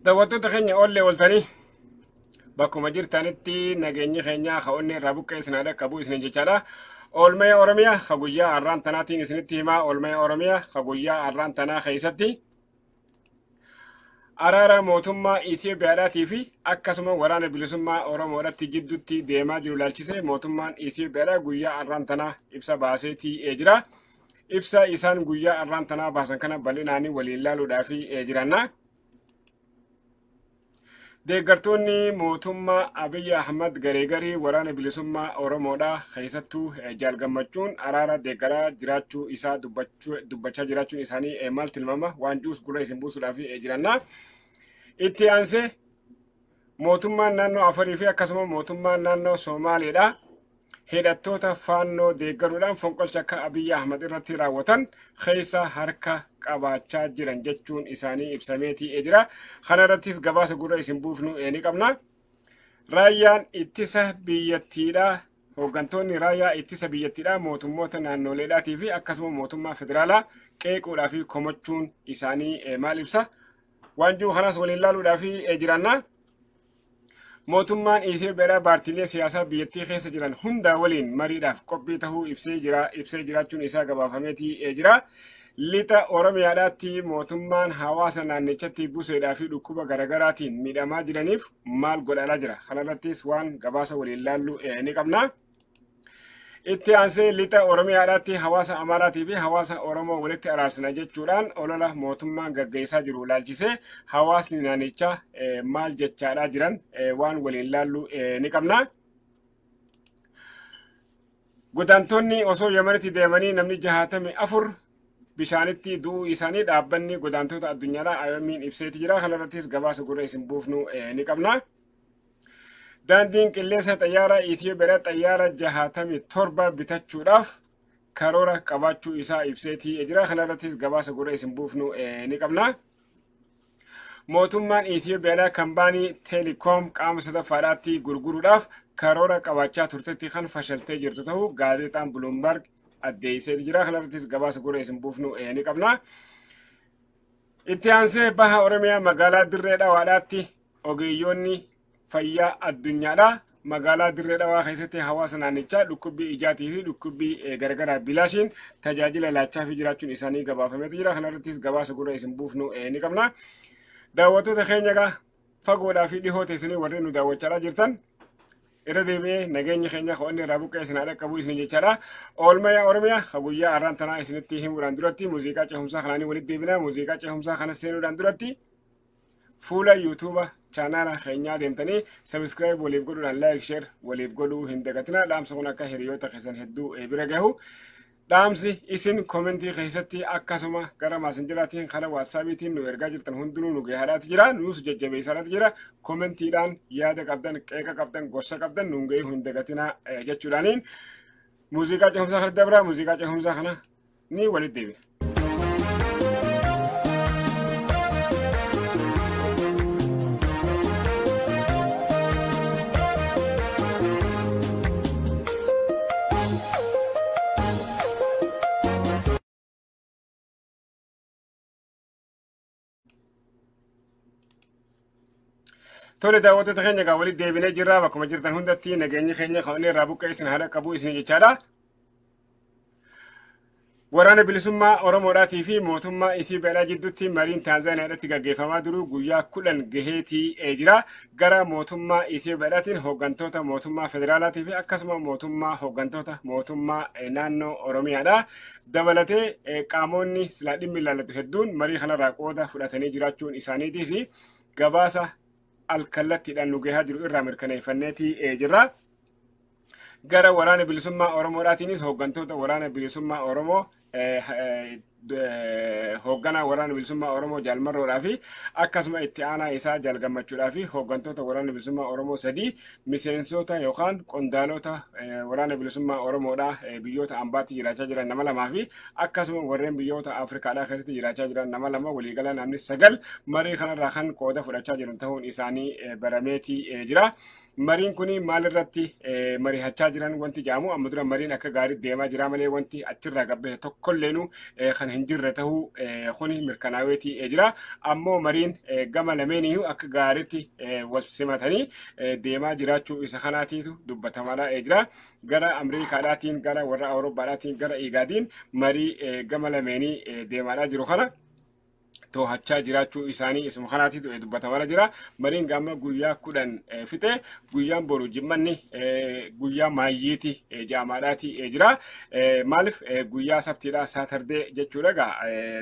daawwattoota keenya oolle ooltanii bakkuma jirtanitti nageenyi keenya ka'onni irraa buqqee isin haadha qabuu isin jechaadha. Oolmaya Oromiyaa ka guyyaa har'aan tanaatiin isinitti himaa. Oolmaya Oromiyaa ka guyyaa har'aan tanaa keessatti araara mootummaa Itoophiyaadhaatii fi akkasuma waraana bilisummaa Oromoodhaatti jidduutti deemaa jiru ilaalchisee mootummaan Itoophiyaadhaa guyyaa har'aan tanaa ibsa baaseetii jira. Ibsa isaan guyyaa har'aan tanaa baasan kana bal'inaanii waliin ilaaluudhaaf jiranna. Deeggartoonni mootummaa Abiy Ahmad gareegarii waraana bilisummaa Oromoodhaa keessattuu jaalgammachuun araara deeggaraa jiraachuu isaa dubbachaa jiraachuun isaanii maal tilmaama waan juus gurra isin buusuudhaaf jiranna. Itti aansee mootummaan naannoo Afarii fi akkasuma mootummaan naannoo Somaaleedhaa hidhattoota faannoo deeggaruudhaan fonqolcha akka Abiy Ahmad irratti raawwatan keessa harka qabaachaa jiran jechuun isaanii ibsameetii jira. Kana irrattis gabaasa gurra isin buufnu ni qabna. Raayyaan ittisa biyyattiidhaa hooggantoonni raayyaa ittisa biyyattiidhaa mootummoota naannoleedhaatii fi akkasuma mootummaa federaalaa qeequudhaa fi komachuun isaanii maal ibsa? Waanjuu kanas waliin ilaaluudhaaf jiranna. Mootummaan Itoophiyaa paartiilee siyaasaa biyyattii keessa jiran hunda waliin mariidhaaf qophii tahuu ibsee jiraachuun isaa gabaafameetii jira. Lixa Oromiyaadhaatti mootummaan hawaasa naannichatti buseedhaa fi dhukkuba garagaraatiin miidhamaa jiraniif maal godhaa jira? Kanarrattis waan gabaasa waliin ilaallu ni qabna. Itti aansee lixa Oromiyaadhaatti hawaasa Amaaraatii fi hawaasa Oromoo walitti araarsina jechuudhaan olola mootummaan gaggeessaa jiru ilaalchisee hawaasni naannichaa maal jechaadhaa jiran waan waliin ilaallu ni qabna. Godaantonni osoo Yemenitti deemanii namni 64 bishaanitti du'uu isaanii dhaabbanni godaantota addunyaadhaa IOM'n ibseeti jira. Kanarrattis gabaasa gurra isin buufnu ni qabna. Daandiin qilleensa xayyaara Itoophiyaa xayyaara 67 bitachuudhaaf karoora qabaachuu isaa ibseetii jira. Kanarrattis gabaasa gurra isin buufnu ni qabna. Mootummaan Itoophiyaa kaampaanii Telecom qaama sadaffaadhaatti gurguruudhaaf karoora qabaachaa turtetti kan fashaltee jirtu ta'uu gaazexaan Bloomberg addeessee jira. Kanarrattis gabaasa gurra isin buufnu ni qabna. Itti aansee baha Oromiyaa magaalaa Dirree Dhawaadhaatti ogeeyyoonni fayyaa addunyaadhaa magaalaa Dirree Dhawaa keessatti hawaasa naannichaa dhukkubbii ijaatii fi dhukkubbii garagaraa bilaashiin tajaajila laachaa fi jiraachuun isaanii gabaafameetu jira. Kanarrattis gabaasa gurra isin buufnu ni qabna. Daawwattoota keenya fagoodhaa fi dhihoo teessanii warreen nu daawwachaa jirtan irra deebi'ee nageenya keenya ka'onni irraa buqqee isin haadha qabuu isin jechaadha. Oolmaya Oromiyaa ka guyyaa har'aan tanaa isinitti himuudhaan duratti muuziqaa ceehumsaa kanaanii walitti deebina. Muuziqaa ceehumsaa kana seenuudhaan duratti fuula yuutuuba chaanaala keenyaa deemtanii sabiskiraayib waliif godhuudhaan laayik sheer waliif godhuu hin dagatina. Dhaamsa kun akka hiriyoota keessan hedduu bira gahu. Dhaamsi isin komentii keessatti akkasuma gara maasenjaraatiin karaa waatsaapiitiin nu ergaa jirtan hundinuu nu gahaadhaati jira. Nuus jajjabeessaadhaati jira. Komentiidhaan yaada qabdan, qeeqa qabdan, gorsa qabdan nuun gahuu hin dagatina jechuudhaaniin muuziqaa ceehumsaa kana dabra. Muuziqaa ceehumsaa kana ni walitti deebina. Tole daawwattoota keenya walitti deebinee jirra. Bakkuma jirtan hundatti nageenyi keenya ka'onni irraa buqqee isin haadha qabuu isin jechaadha. Waraana bilisummaa Oromoodhaatii fi mootummaa Itoophiyaa jidduutti mariin Taanzaaniyaadhaatti gaggeeffamaa jiru guyyaa 10 gaheetii jira. Gara mootummaa Itoophiyaadhaatiin hooggantoota mootummaa federaalaatii fi akkasuma hooggantoota mootummaa naannoo Oromiyaadha. Dabalatee qaamonni silaa dhimmi ilaallatu hedduun marii kanarraa qooda fudhatanii jiraachuun isaaniitiis gabaasa alkallattiidhaan nu gahaa jiru irraa mirkaneeffanneetii jirra. Gara waraana bilisummaa Oromoodhaatiinis hooggantoota waraana bilisummaa Oromoo hoogganaa waraana bilisummaa Oromoo Jaalmarroodhaa fi akkasuma itti aanaa isaa Jaalgammachuudhaa fi hooggantoota waraana bilisummaa Oromoo 3 miseensota yookaan qondaalota waraana bilisummaa Oromoodhaa biyyoota ambaatti jiraachaa jiran nama 2 fi akkasuma warreen biyyoota Afrikaadhaa keessatti jiraachaa jiran nama 2 waliigala namni 9 marii kanarraa kan qooda fudhachaa jiran ta'uun isaanii barameetii jira. Mariin kuni maalirratti mari'achaa jiran wanti jedhamu amma dura mariin akka gaarii deemaa jira malee wanti achirraa gabbee tokkolleenu kan hin jirre ta'uu kuni mirkanaa'eeti jira. Ammoo mariin gama lameeniyyuu akka gaariitti wal simatanii deemaa jiraachuu isa kanaatiitu dubbatamaa jira. Gara Ameerikaadhaatiin, gara warra Awurooppaadhaatiin, gara Igaadiin marii gama lameenii deemaa jiru kana to'achaa jiraachuu isaanii isuma kanaatiitu dubbatamaa jira. Mariin gama guyyaa 10 fixe, guyyaan boru jimmanni guyyaa maayyiiti jaamaadhaati jira. Maaliif guyyaa sabtiidhaa saatardee jechuudha egaa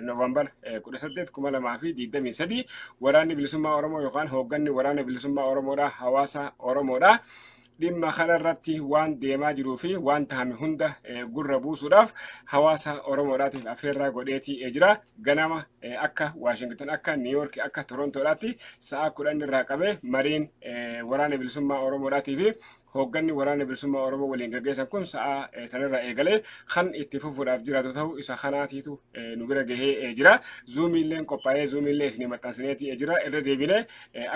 Noovembar 18 2023 waraanni bilisummaa Oromoo yookaan hoogganni waraana bilisummaa Oromoodhaa hawaasa Oromoodhaa dhimma kanarratti waan deemaa jiruu fi waan tahame hunda gurra buusuudhaaf hawaasa Oromoodhaatiif affeerraa godheetii jira. Ganama akka Waashington, akka New York, akka Torontoodhaatti sa'a 10 irraa qabee mariin waraana bilisummaa Oromoodhaatii fi hoogganni waraana bilisummaa Oromoo waliin gaggeessan kun sa'a sanirraa eegalee kan itti fufuudhaaf jiraatu ta'uu isa kanaatiitu nu bira gahee jira. Zuumiilleen qophaa'ee zuumiillee isinii maxxansineetii jira. Irra deebinee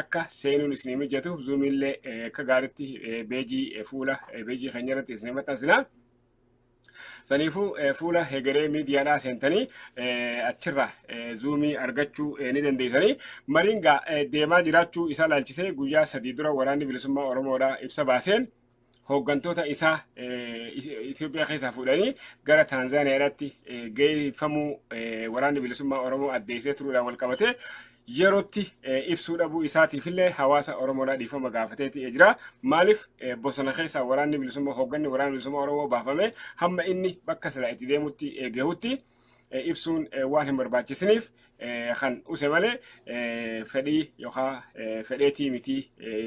akka seenuun isinii mijatuuf zuumiillee akka gaariitti beejii fuula beejii keenya irratti isinii maxxansina. Saniifuu fuula hegeree miidiyaadhaa seentanii achirra zuumii argachuu ni dandeessanii. Mariin deemaa jiraachuu isaa laalchisee guyyaa 3 dura waraanni bilisummaa Oromoodhaa ibsa baaseen hooggantoota isaa Itoophiyaa keessaa fuudhanii gara Taanzaaniyaadhaatti geeffamuu waraanni bilisummaa Oromoo addeessee turuudhaan wal qabatee yerootti ibsuu dhabuu isaatiifillee hawaasa Oromoodhaa dhiifama gaafateetii jira. Maaliif bosona keessaa waraanni bilisummaa hoogganni waraana bilisummaa Oromoo baafame hamma inni bakka silaa itti deemutti gahutti ibsuun waan hin barbaachisniif kan use malee fedhii yookaan fedheetii miti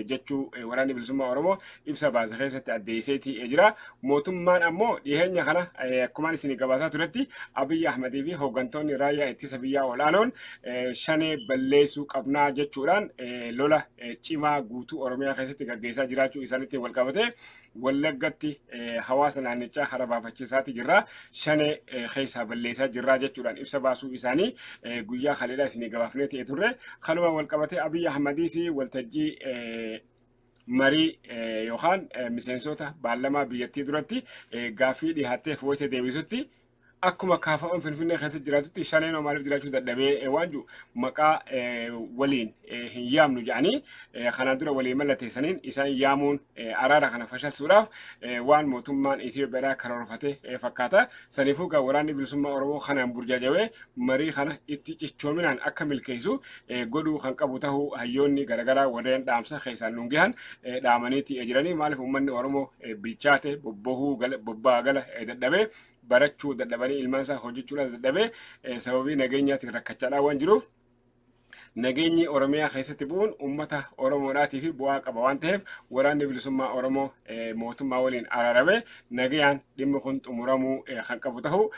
jechuu waraanni bilisummaa Oromoo ibsa baase keessatti addeesseetii jira. Mootummaan ammoo dhiheenya kana akkuma isin gabaasaa turetti Abiyyi Ahmedii fi hooggantoonni raayyaa ittisa biyyaa olaanoon shanee balleessuu qabnaa jechuudhaan lola cimaa guutuu Oromiyaa keessatti gaggeessaa jiraachuu isaaniitti wal qabatee Wallaggatti hawaasa naannichaa hara baafachiisaati jirra. Shanee keessaa balleessaa jirra jechuudhaan ibsa baasuu isaanii guyyaa kaleedhaa isinii gabaafnee ta'e turre. Kanuma wal qabatee Abiyyi Ahmediis waltajjii marii yookaan miseensota baarlamaa biyyattii duratti gaaffii dhiyaattee fooyyee deebisutti akkuma kaafaman Finfinnee keessatti jiraatutti shaneen maaliif jiraachuu dadhabee waan jiru maqaa waliin hin yaamnu jedhanii kanaan dura waliin mallatteessaniin isaan yaamuun araara kana fashalsuudhaaf waan mootummaan Itoophiyaa karoorfate fakkaata. Saniifuu waraanni bilisummaa Oromoo kanaan burjaajawee marii kana itti cichoominaan akka milkeessu godhuu kan qabu ta'uu hayyoonni garaagaraa warreen dhaamsa keessaan nungihan dhaamaniitii jiranii. Maaliif uummanni Oromoo bilchaate bobbaa gala dadhabee barachuu dadhabanii ilmaan isaa hojjechuudhaas dadhabee sababii nageenyaatiin rakkachaadhaa waan jiruuf nageenyi Oromiyaa keessatti bu'uun uummata Oromoodhaatii fi bu'aa qaba waan ta'eef waraanni bilisummaa Oromoo mootummaa waliin araaramee nagayaan dhimmi kun xumuramuu kan qabu ta'uu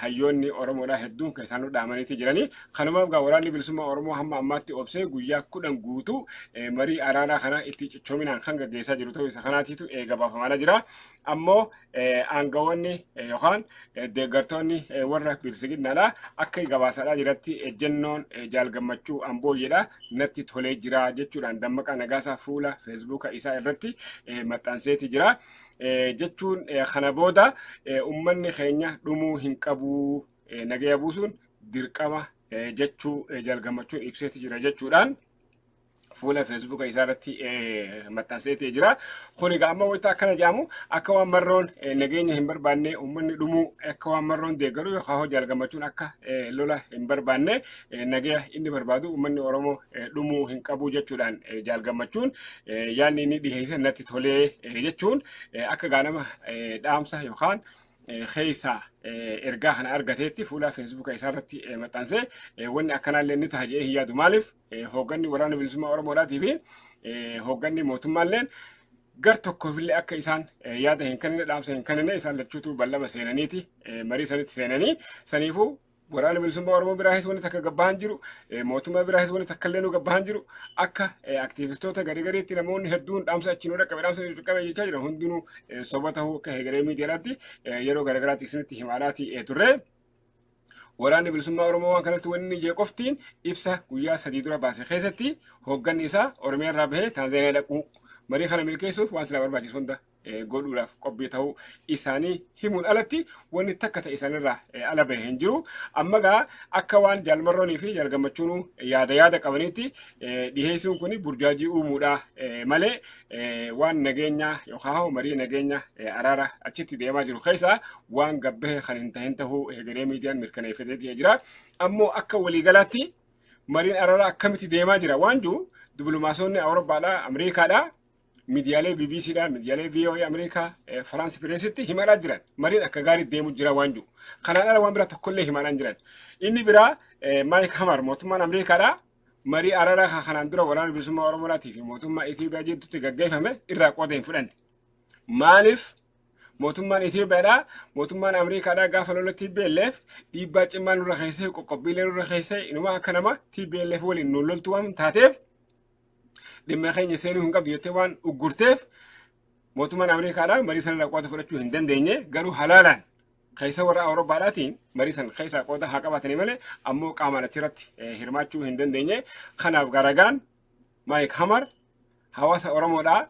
hayyoonni Oromoodhaa hedduun kan isaan dhaamaniitii jiranii. Kanumaaf waraanni bilisummaa Oromoo hamma ammaatti obsee guyyaa 10 guutuu marii araaraa kana itti cichoominaan kan gaggeessaa jiru ta'uu isa kanaatiitu gabaafamaa jira. Ammoo aangawoonni yookaan deeggartoonni warra bilisiginnaadhaa akka gabaasaadhaa jiratti ejjennoon jaalgammachuu ambooyyeedha natti tolee jira jechuudhaan Dammaqaa Nagaasaa fuula feesbuuka isaa irratti maxxanseeti jira. Jechuun kana booda uummanni keenya dhumuu hin qabu nagaya buusuun dirqama jechuu jaalgammachuun ibseeti jira jechuudhaan fuula feesbuuka isaa irratti maxxanseeti jira. Kuni amma wayita akkana jedhamu akka waan marroon nageenya hin barbaanne uummanni dhumuu akka waan marroon deeggaru yookaan jaalgammachuun akka lola hin barbaanne nagaya inni barbaadu uummanni Oromoo dhumuu hin qabu jechuudhaan jaalgammachuun yaadni inni dhiheesse natti tolee jechuun akka gaanama dhaamsa yookaan خيسا إرجاع أنا أرجعتي فولا فيسبوك إسارتي متنسى وإن أكنا لين تهجئ هي دمالف هوجني ورانا بالسماء ورا مراتي فين هوجني موتمالين قرتو كوفيل أك إنسان ياده إن كان دام سين كان إنسان لتشوتو بلا مسينانيتي مري سنة سيناني سنيفو waraana bilisummaa Oromoo biraahis wani takka gabbahan jiru mootummaa biraahis wani takka illee nu gabbahan jiru akka aktivistoota gariitti namoonni hedduun dhaamsa achiin wada qabe dhaamsa jiru qabe jechaa jiran hundinuu soba ta'uu akka hegeree miidiyaatti yeroo garaagaraatti isinitti himaalaati turre. Waraanni bilisummaa Oromoo waan kanatti wanni jeeqoftiin ibsa guyyaa 3 dura baase keessatti hoogganni isaa Oromiyaa irraa bahee Taanzaaniyaa dhaquu marii kana milkeessuuf waan sila barbaachisu hunda godhuudhaaf qophii ta'uu isaanii himuun alatti wanni takka ta'e isaanirraa ala bahee hin jiru. Amma gaa akka waan jaalmarroonii fi jaalgammachuun yaada qabanitti dhiheessuun kun burjaajii uumuudha malee waan nageenya yookaan marii nageenya araara achitti deemaa jiru keessa waan gabbee kan hin tahin ta'uu egeree miidiyaan mirkaneeffatee jira. Ammoo akka waliigalaatti mariin araara akkamitti deemaa jira waan jiru dipiloomaasonni Awurooppaadhaa Ameerikaadhaa miidiyaalee BBCdhaa miidiyaalee VOA Ameerikaa Faraansi Pireesitti himadhaa jiran mariin akka gaarii deemu jira waan jiru. Kanaan ala waan biraa tokkollee himadhaan jiran. Inni biraa Maayik Hamar mootummaan Ameerikaadhaa marii araaraa kanaan dura waraana bilisummaa Oromootii fi mootummaa Itoophiyaa jidduutti gaggeeffame irraa qooda hin fudhanne. Maaliif mootummaan Itoophiyaadhaa mootummaan Ameerikaadhaa gaafa lola TPLF dhiibbaa cimaa nurra keessee qoqqobbiilee nurra keessee inuma akka nama TPLF waliin nu loltu waan taateef dhimma keenya seenuu hin qabdu jettee waan uggurteef mootummaan Ameerikaadhaa marii sanarraa qooda fudhachuu hin dandeenye garuu halaalaan keessa warra Awurooppaadhaatiin marii san keessaa qooda haa qabaatanii malee ammoo qaamaan achirratti hirmaachuu hin dandeenye. Kanaaf garagaan Maayik Hamar hawaasa Oromoodhaa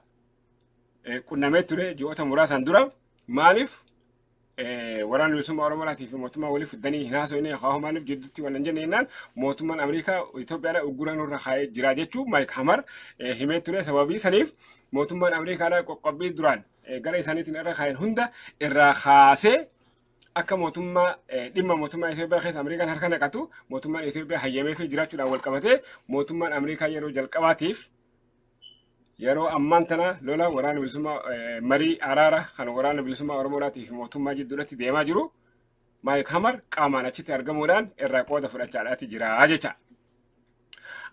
qunnamee ture ji'oota muraasaan dura maaliif waraana bilisummaa Oromootii fi mootummaa waliif fiddanii hin haasofne haa maaliif jidduutti waan hin jenne jennaan mootummaan Ameerikaa Itoophiyaadhaa uggura nurra kaa'ee jira jechuu Maayik Hamar himee ture. Sababii saniif mootummaan Ameerikaadhaa qoqqobbii duraan gara isaaniitiin irra kaa'een hunda irraa kaasee akka mootummaa dhimma mootummaa Itoophiyaa keessa Ameerikaan harka naqatu mootummaan Itoophiyaa hayyamee fi jiraachuudhaan wal qabatee mootummaan Ameerikaa yeroo jalqabaatiif yeroo ammaan tana lola waraana bilisummaa marii araara kan waraana bilisummaa Oromootii fi mootummaa jidduutti deemaa jiru Maayik Hamar qaamaan achitti argamuudhaan irraa qooda fudhachaadhaati jira jecha.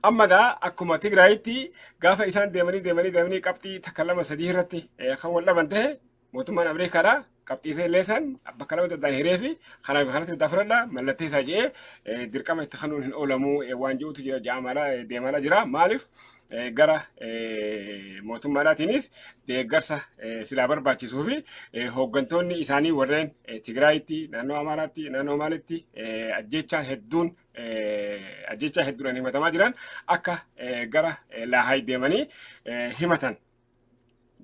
Amma gaa akkuma Tigraayitti gaafa isaan deemanii qabxii takka lama sadii irratti kan wal dhaban ta'e mootummaan Ameerikaadhaa qabxiisee leesan bakka lama daddaan hiree fi kanaaf kanatti daafradha mallattee isaa jedhee dirqama itti kanuun hin oolamu waan jiruutu jira ja'amalaa deemalaa jira. Maaliif gara mootummaadhaatiinis deeggarsa silaa barbaachisuu fi hooggantoonni isaanii warreen Tigraayitti naannoo Amaaraatti naannoo Maalitti ajjechaa hedduun himatamaa jiran akka gara Laahay deemanii himatan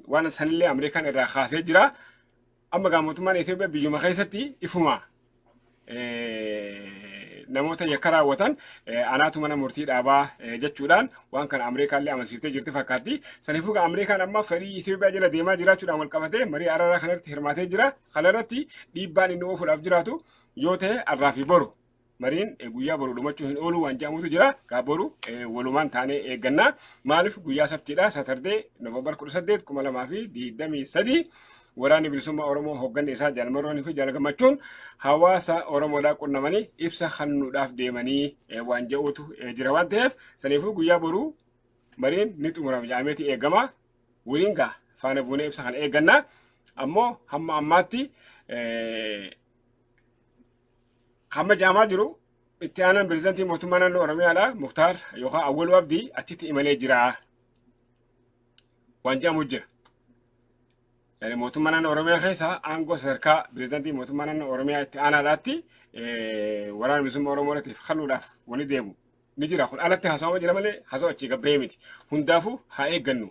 waan sanillee Ameerikaan irraa kaasee jira. Amma gaa mootummaan Itoophiyaa biyyuma keessatti ifuma namoota yakka raawwatan anaatu mana murtii dhaabaa jechuudhaan waan kana Ameerikaallee amansiiftee jirti fakkaatti. Saniifuu gaa Ameerikaan amma fedhii Itoophiyaa jala deemaa jiraachuudhaan wal qabatee marii araaraa kanarratti hirmaatee jira. Kanarratti dhiibbaan inni oofuudhaaf jiraatu yoo ta'e har'aa fi boru mariin guyyaa boru dhumachuu hin oolu waan jedhamutu jira. Gaa boru walumaan taanee eeggannaa. Maaliif guyyaa sabtiidha Saatardee Noovembar 18 2023 waraanni bilisummaa Oromoo hoogganni isaa jaalmarroonii fi jaalgammachuun hawaasa Oromoodhaa qunnamanii ibsa kennuudhaaf deemanii waan jedhutu jira waan ta'eef saniifuu guyyaa boruu mariin ni xumurama jedhameeti eegama. Waliin gaa faana buunee ibsa kan eeggannaa. Ammoo hamma ammaatti hamma jaamaa jiru itti aanaan pirezidaantii mootummaa naannoo Oromiyaadhaa Muktaar yookaan Awwaluu Abdii achitti imalee jira waan jedhamu jira. Yani mootummaa naannoo Oromiyaa keessa aangoo sadarkaa pirezidaantii mootummaa naannoo Oromiyaa itti aanaadhaatti waraana bilisummaa Oromootiif kennuudhaaf wani deemu ni jira. Kun alatti haasawama jira malee hasawa achii gabbahee miti. Hundaafuu haa eeggannu.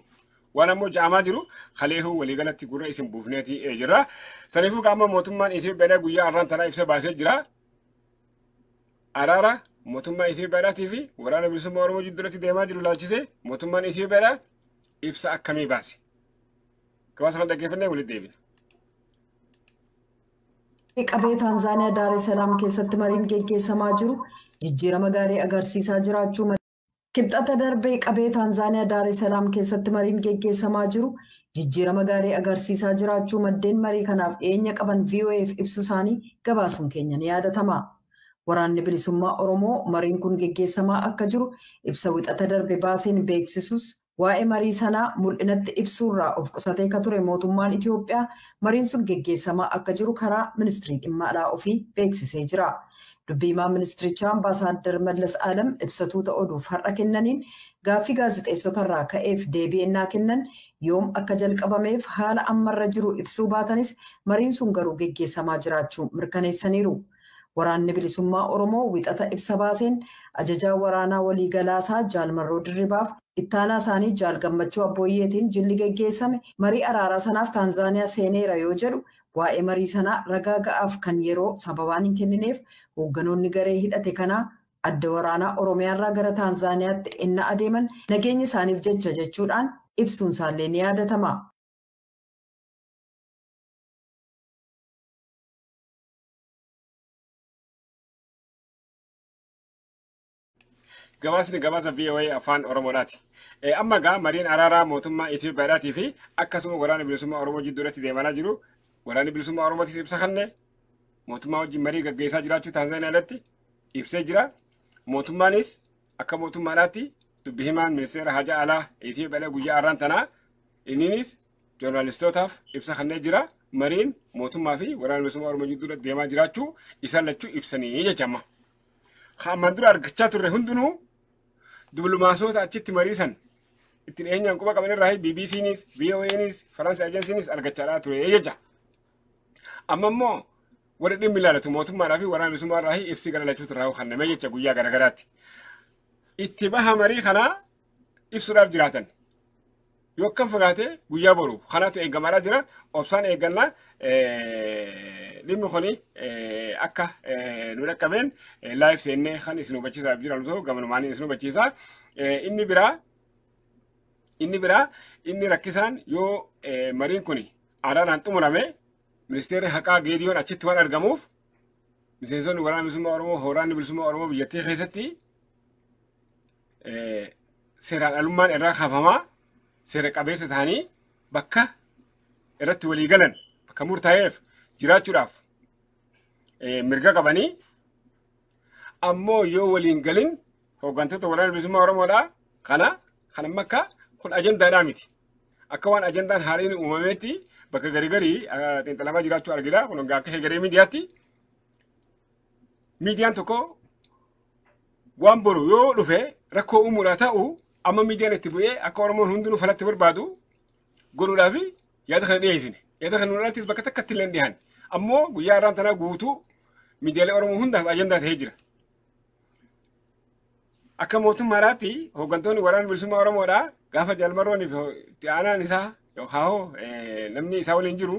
Waan ammoo jaamaa jiru kaleehuu waliigalatti gurra isin buufneeti jira. Saniifuu qaama mootummaan Itoophiyaa guyyaa har'aan tanaa ibsa baasee jira. Araara mootummaa Itoophiyaadhaatii fi waraana bilisummaa Oromoo jidduutti deemaa jiru laalchisee mootummaan Itoophiyaadhaa ibsa akkamii baase? Kawaasa kan dhaggeeffannee walitti deebina. Qabee Taanzaaniyaa Daar es Salaam keessatti mariin geggeessamaa jiru jijjiirama gaarii agarsiisaa jiraachuu kibxata darbee qabee Taanzaaniyaa Daar es Salaam keessatti mariin geggeessamaa jiru jijjiirama gaarii agarsiisaa jiraachuu maddeen marii kanaaf dhiyeenya qaban VOA'f ibsu isaanii gabaasuun keenya ni yaadatama. Waraanni bilisummaa Oromoo mariin kun geggeessamaa akka jiru ibsa wixata darbe baaseen beeksisus waa'ee marii sanaa mul'inatti ibsuurraa of qusatee ka ture mootummaan Itoophiyaa mariin sun geggeessamaa akka jiru karaa ministirii dhimma alaa ofii beeksisee jira. Dubbiimaan ministirichaa Ambaasaadder Mallas Alam ibsatuuta oduuf har'a kennaniin gaaffii gaazexeessotarraa ka'eef deebii ennaa kennan yoom akka jalqabameef haala ammarra jiru ibsuu baatanis mariin sun garuu geggeessamaa jiraachuu mirkaneessaniiru. Waraanni bilisummaa Oromoo wixata ibsa baaseen ajajaa waraanaa waliigalaasaa Jaalmarroo Dirribaaf ittaanaa isaanii Jaal Gammachuu Abbooyyeetiin jilli geggeessame marii araaraa sanaaf Taanzaaniyaa seeneera yoo jedhu waa'ee marii sanaa ragaa ga'aaf kan yeroo sababaan hin kennineef hoogganoonni garee hidhate kanaa adda waraanaa Oromiyaarraa gara Taanzaaniyaatti ennaa adeeman nageenya isaaniif jecha jechuudhaan ibsuun isaallee ni yaadatama. Gabaasni gabaasa VOA afaan Oromoodhaati. Amma gaa mariin araaraa mootummaa Itoophiyaadhaatii fi akkasuma waraana bilisummaa Oromoo jidduutti deemaa jiru. Waraanni bilisummaa Oromootis ibsa kenne mootummaa wajjin marii gaggeessaa jiraachuu Taanzaaniyaadhaatti ibsee jira. Mootummaanis akka mootummaadhaatti dubbi himaan ministeera Haajaa Alaa Itoophiyaadhaa guyyaa har'aan tanaa inninis joornaaliistootaaf ibsa kennee jira. Mariin mootummaa fi waraana bilisummaa Oromoo jidduutti deemaa jiraachuu isaan lachuu ibsanii jechama. Ammaan dura argachaa turre hundinuu dipiloomaasota achitti mariisan ittiin eenyaan quba qaban irraa BBCnis, VOAnis, Faransa Agensiinis argachaa ture jecha. Amma immoo warri dhimmi ilaalatu mootummaadhaa fi waraana bilisummaa irraa ibsi galalachuutu irraa kenname jecha guyyaa garagaraatti. Itti baha marii kanaa ibsuudhaaf jiraatan. Yoo akkam fagaatee guyyaa boru kanaatu eeggamaadhaa jira. Obsaan eeggannaa dhimmi kuni akka nu dhaqqabeen live seennee kan isin hubachiisaaf jiran ta'u gamanumaan isin hubachiisa. Inni biraa inni rakkisaan yoo mariin kuni aadaadhaan xumurame ministeerri haqaa Geediyoon achitti waan argamuuf miseensonni waraana bilisummaa Oromoo waraanni bilisummaa Oromoo biyyattii keessatti seeraan alummaan irraa kaafamaa seera qabeessa ta'anii bakka irratti walii galan bakka murtaa'eef jiraachuudhaaf mirga qabanii ammoo yoo waliin galin hooggantoota waraana bilisummaa Oromoodhaa kana amma akka kun ajandaadhaa miti. Akka waan ajandaan haaliin uumameetti bakka garigarii xiinxalamaa jiraachuu argina. Kun akka heegaree miidiyaatti miidiyaan tokko waan boru yoo dhufe rakkoo uumuudhaa ta'u amma miidiyaan itti bu'ee akka Oromoon hundinuu falatti barbaadu godhuudhaaf yaada kana dhiyeessine. Yaada kana nuudhaattis bakka takkatti illee dhiyaanne. Ammoo guyyaa har'aan tanaa guutuu miidiyaalee Oromoo hundaaf ajandaa ta'ee jira. Akka mootummaadhaatti hooggantoonni waraana bilisummaa Oromoodhaa gaafa Jaalmarroonii fi itti aanaan isaa yookaan namni isaa waliin jiru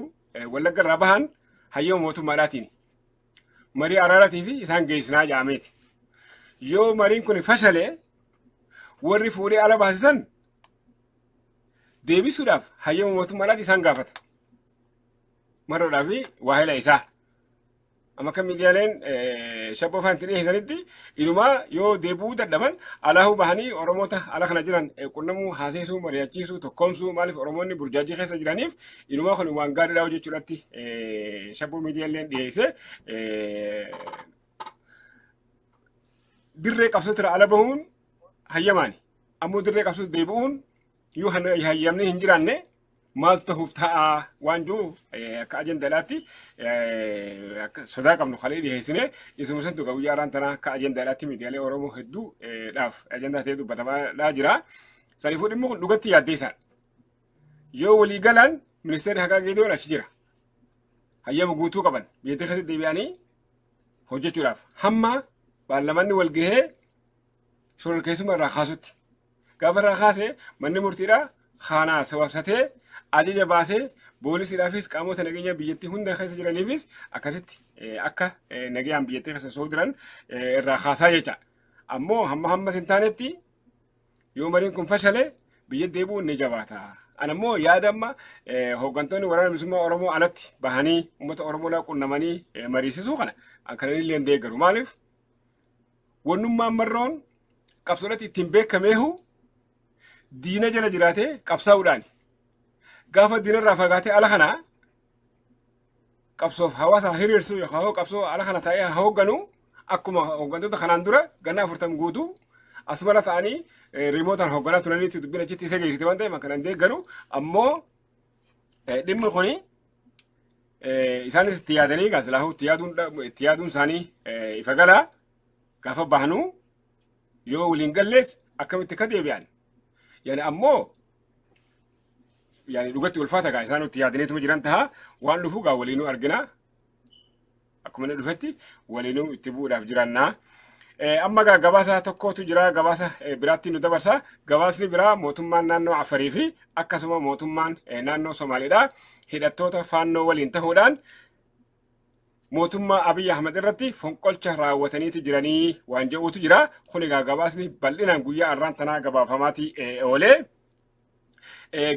Wallagga irraa bahan hayyama mootummaadhaatiin marii araaraatii fi isaan geessinaa jaameeti. Yoo mariin kun fashalee warri fuudhee ala baasisan deebisuudhaaf hayyama mootummaadhaatti isaan gaafata. Marroodhaa fi waahila isaa. Amma kan miidiyaaleen shabboo afaan itti dhiyeessanitti inumaa yoo deebi'uu dadhaban alaahuu bahanii Oromoota ala kana jiran qunnamuu, haasesuu, mari'achiisuu, tokkoomsuu maaliif Oromoonni burjaajii keessa jiraniif inumaa kun waan gaariidha hojjechuudhaatti shabboo miidiyaaleen dhiyeesse dirree qabsootira ala bahuun hayyamaani. Ammoo dirree qabsootti deebi'uun yoo hayyamni hin jiraanne maaltu ta'uuf ta'a waan jiru akka ajandaadhaatti sodaa qabnu kalee dhiyeessine isuma santu guyyaa har'aan tanaa akka ajandaadhaatti miidiyaalee Oromoo hedduudhaaf ajandaa ta'ee dubbatamaa jira. Saniifuu dhimma kun dhugatti yaaddeessaadha. Yoo walii galan ministeerri haqaa Geediyoon achi jira. Hayyama guutuu qaban biyyattii keessatti deebi'anii hojjechuudhaaf hamma baarlamaanni wal gahee shororkeessuma irraa kaasutti. Gaafa irraa kaasee manni murtiidhaa kanaa sababsatee ajaja baasee poolisiidhaafis qaamota nageenya biyyattii hunda keessa jiraniifis akkasitti akka nagayaan biyyattii keessa soo jiran irraa kaasaa jecha. Ammoo hamma hin taanetti yoo mariin kun fashalee biyya deebi'uun ni jabaata. Anammoo yaada amma hooggantoonni waraana bilisummaa Oromoo alatti bahanii uummata Oromoo qunnamanii mariisisuu kana akkana illee deeggaru. Maaliif wannummaan marroon qabsoodhaatti ittiin beekameehu diina jala jiraatee qabsaa'uudhaan gaafa diinarraa fagaatee ala kana qabsoof hawaasa hiriirsuu yookaan qabsoo ala kana taa'ee haa hoogganu akkuma hooggantoota kanaan dura ganna 40 guutuu asmara ta'anii riimootaan hoogganaa turaniitti dubbiin achitti isa geessite waan ta'eef akkanaan deeggaru. Ammoo dhimmi kuni isaanis itti yaadanii gaasilaahu itti yaaduun isaanii ifa galaa gaafa bahanuu yoo waliin gallees akkamitti akka deebi'an. Yani ammoo yani dhugatti ulfaata gaa isaan itti yaadaniituma jiran taha waan dhufu gaa waliinuu argina. akkuma inni dhufetti waliinuu itti bu'uudhaaf jirannaa. Amma gabaasa tokkotu jira gabaasa biraatti nu dabarsa. Gabaasni biraa mootummaan naannoo Afarii fi akkasuma mootummaan naannoo Somaaliidha. Hidhattoota faannoo waliin ta'uudhaan mootummaa Abiy Ahmed irratti fonqolcha raawwataniiti jiranii waan jedhutu jira. Kun egaa gabaasni bal'inaan guyyaa har'aan tanaa gabaafamaati oolee.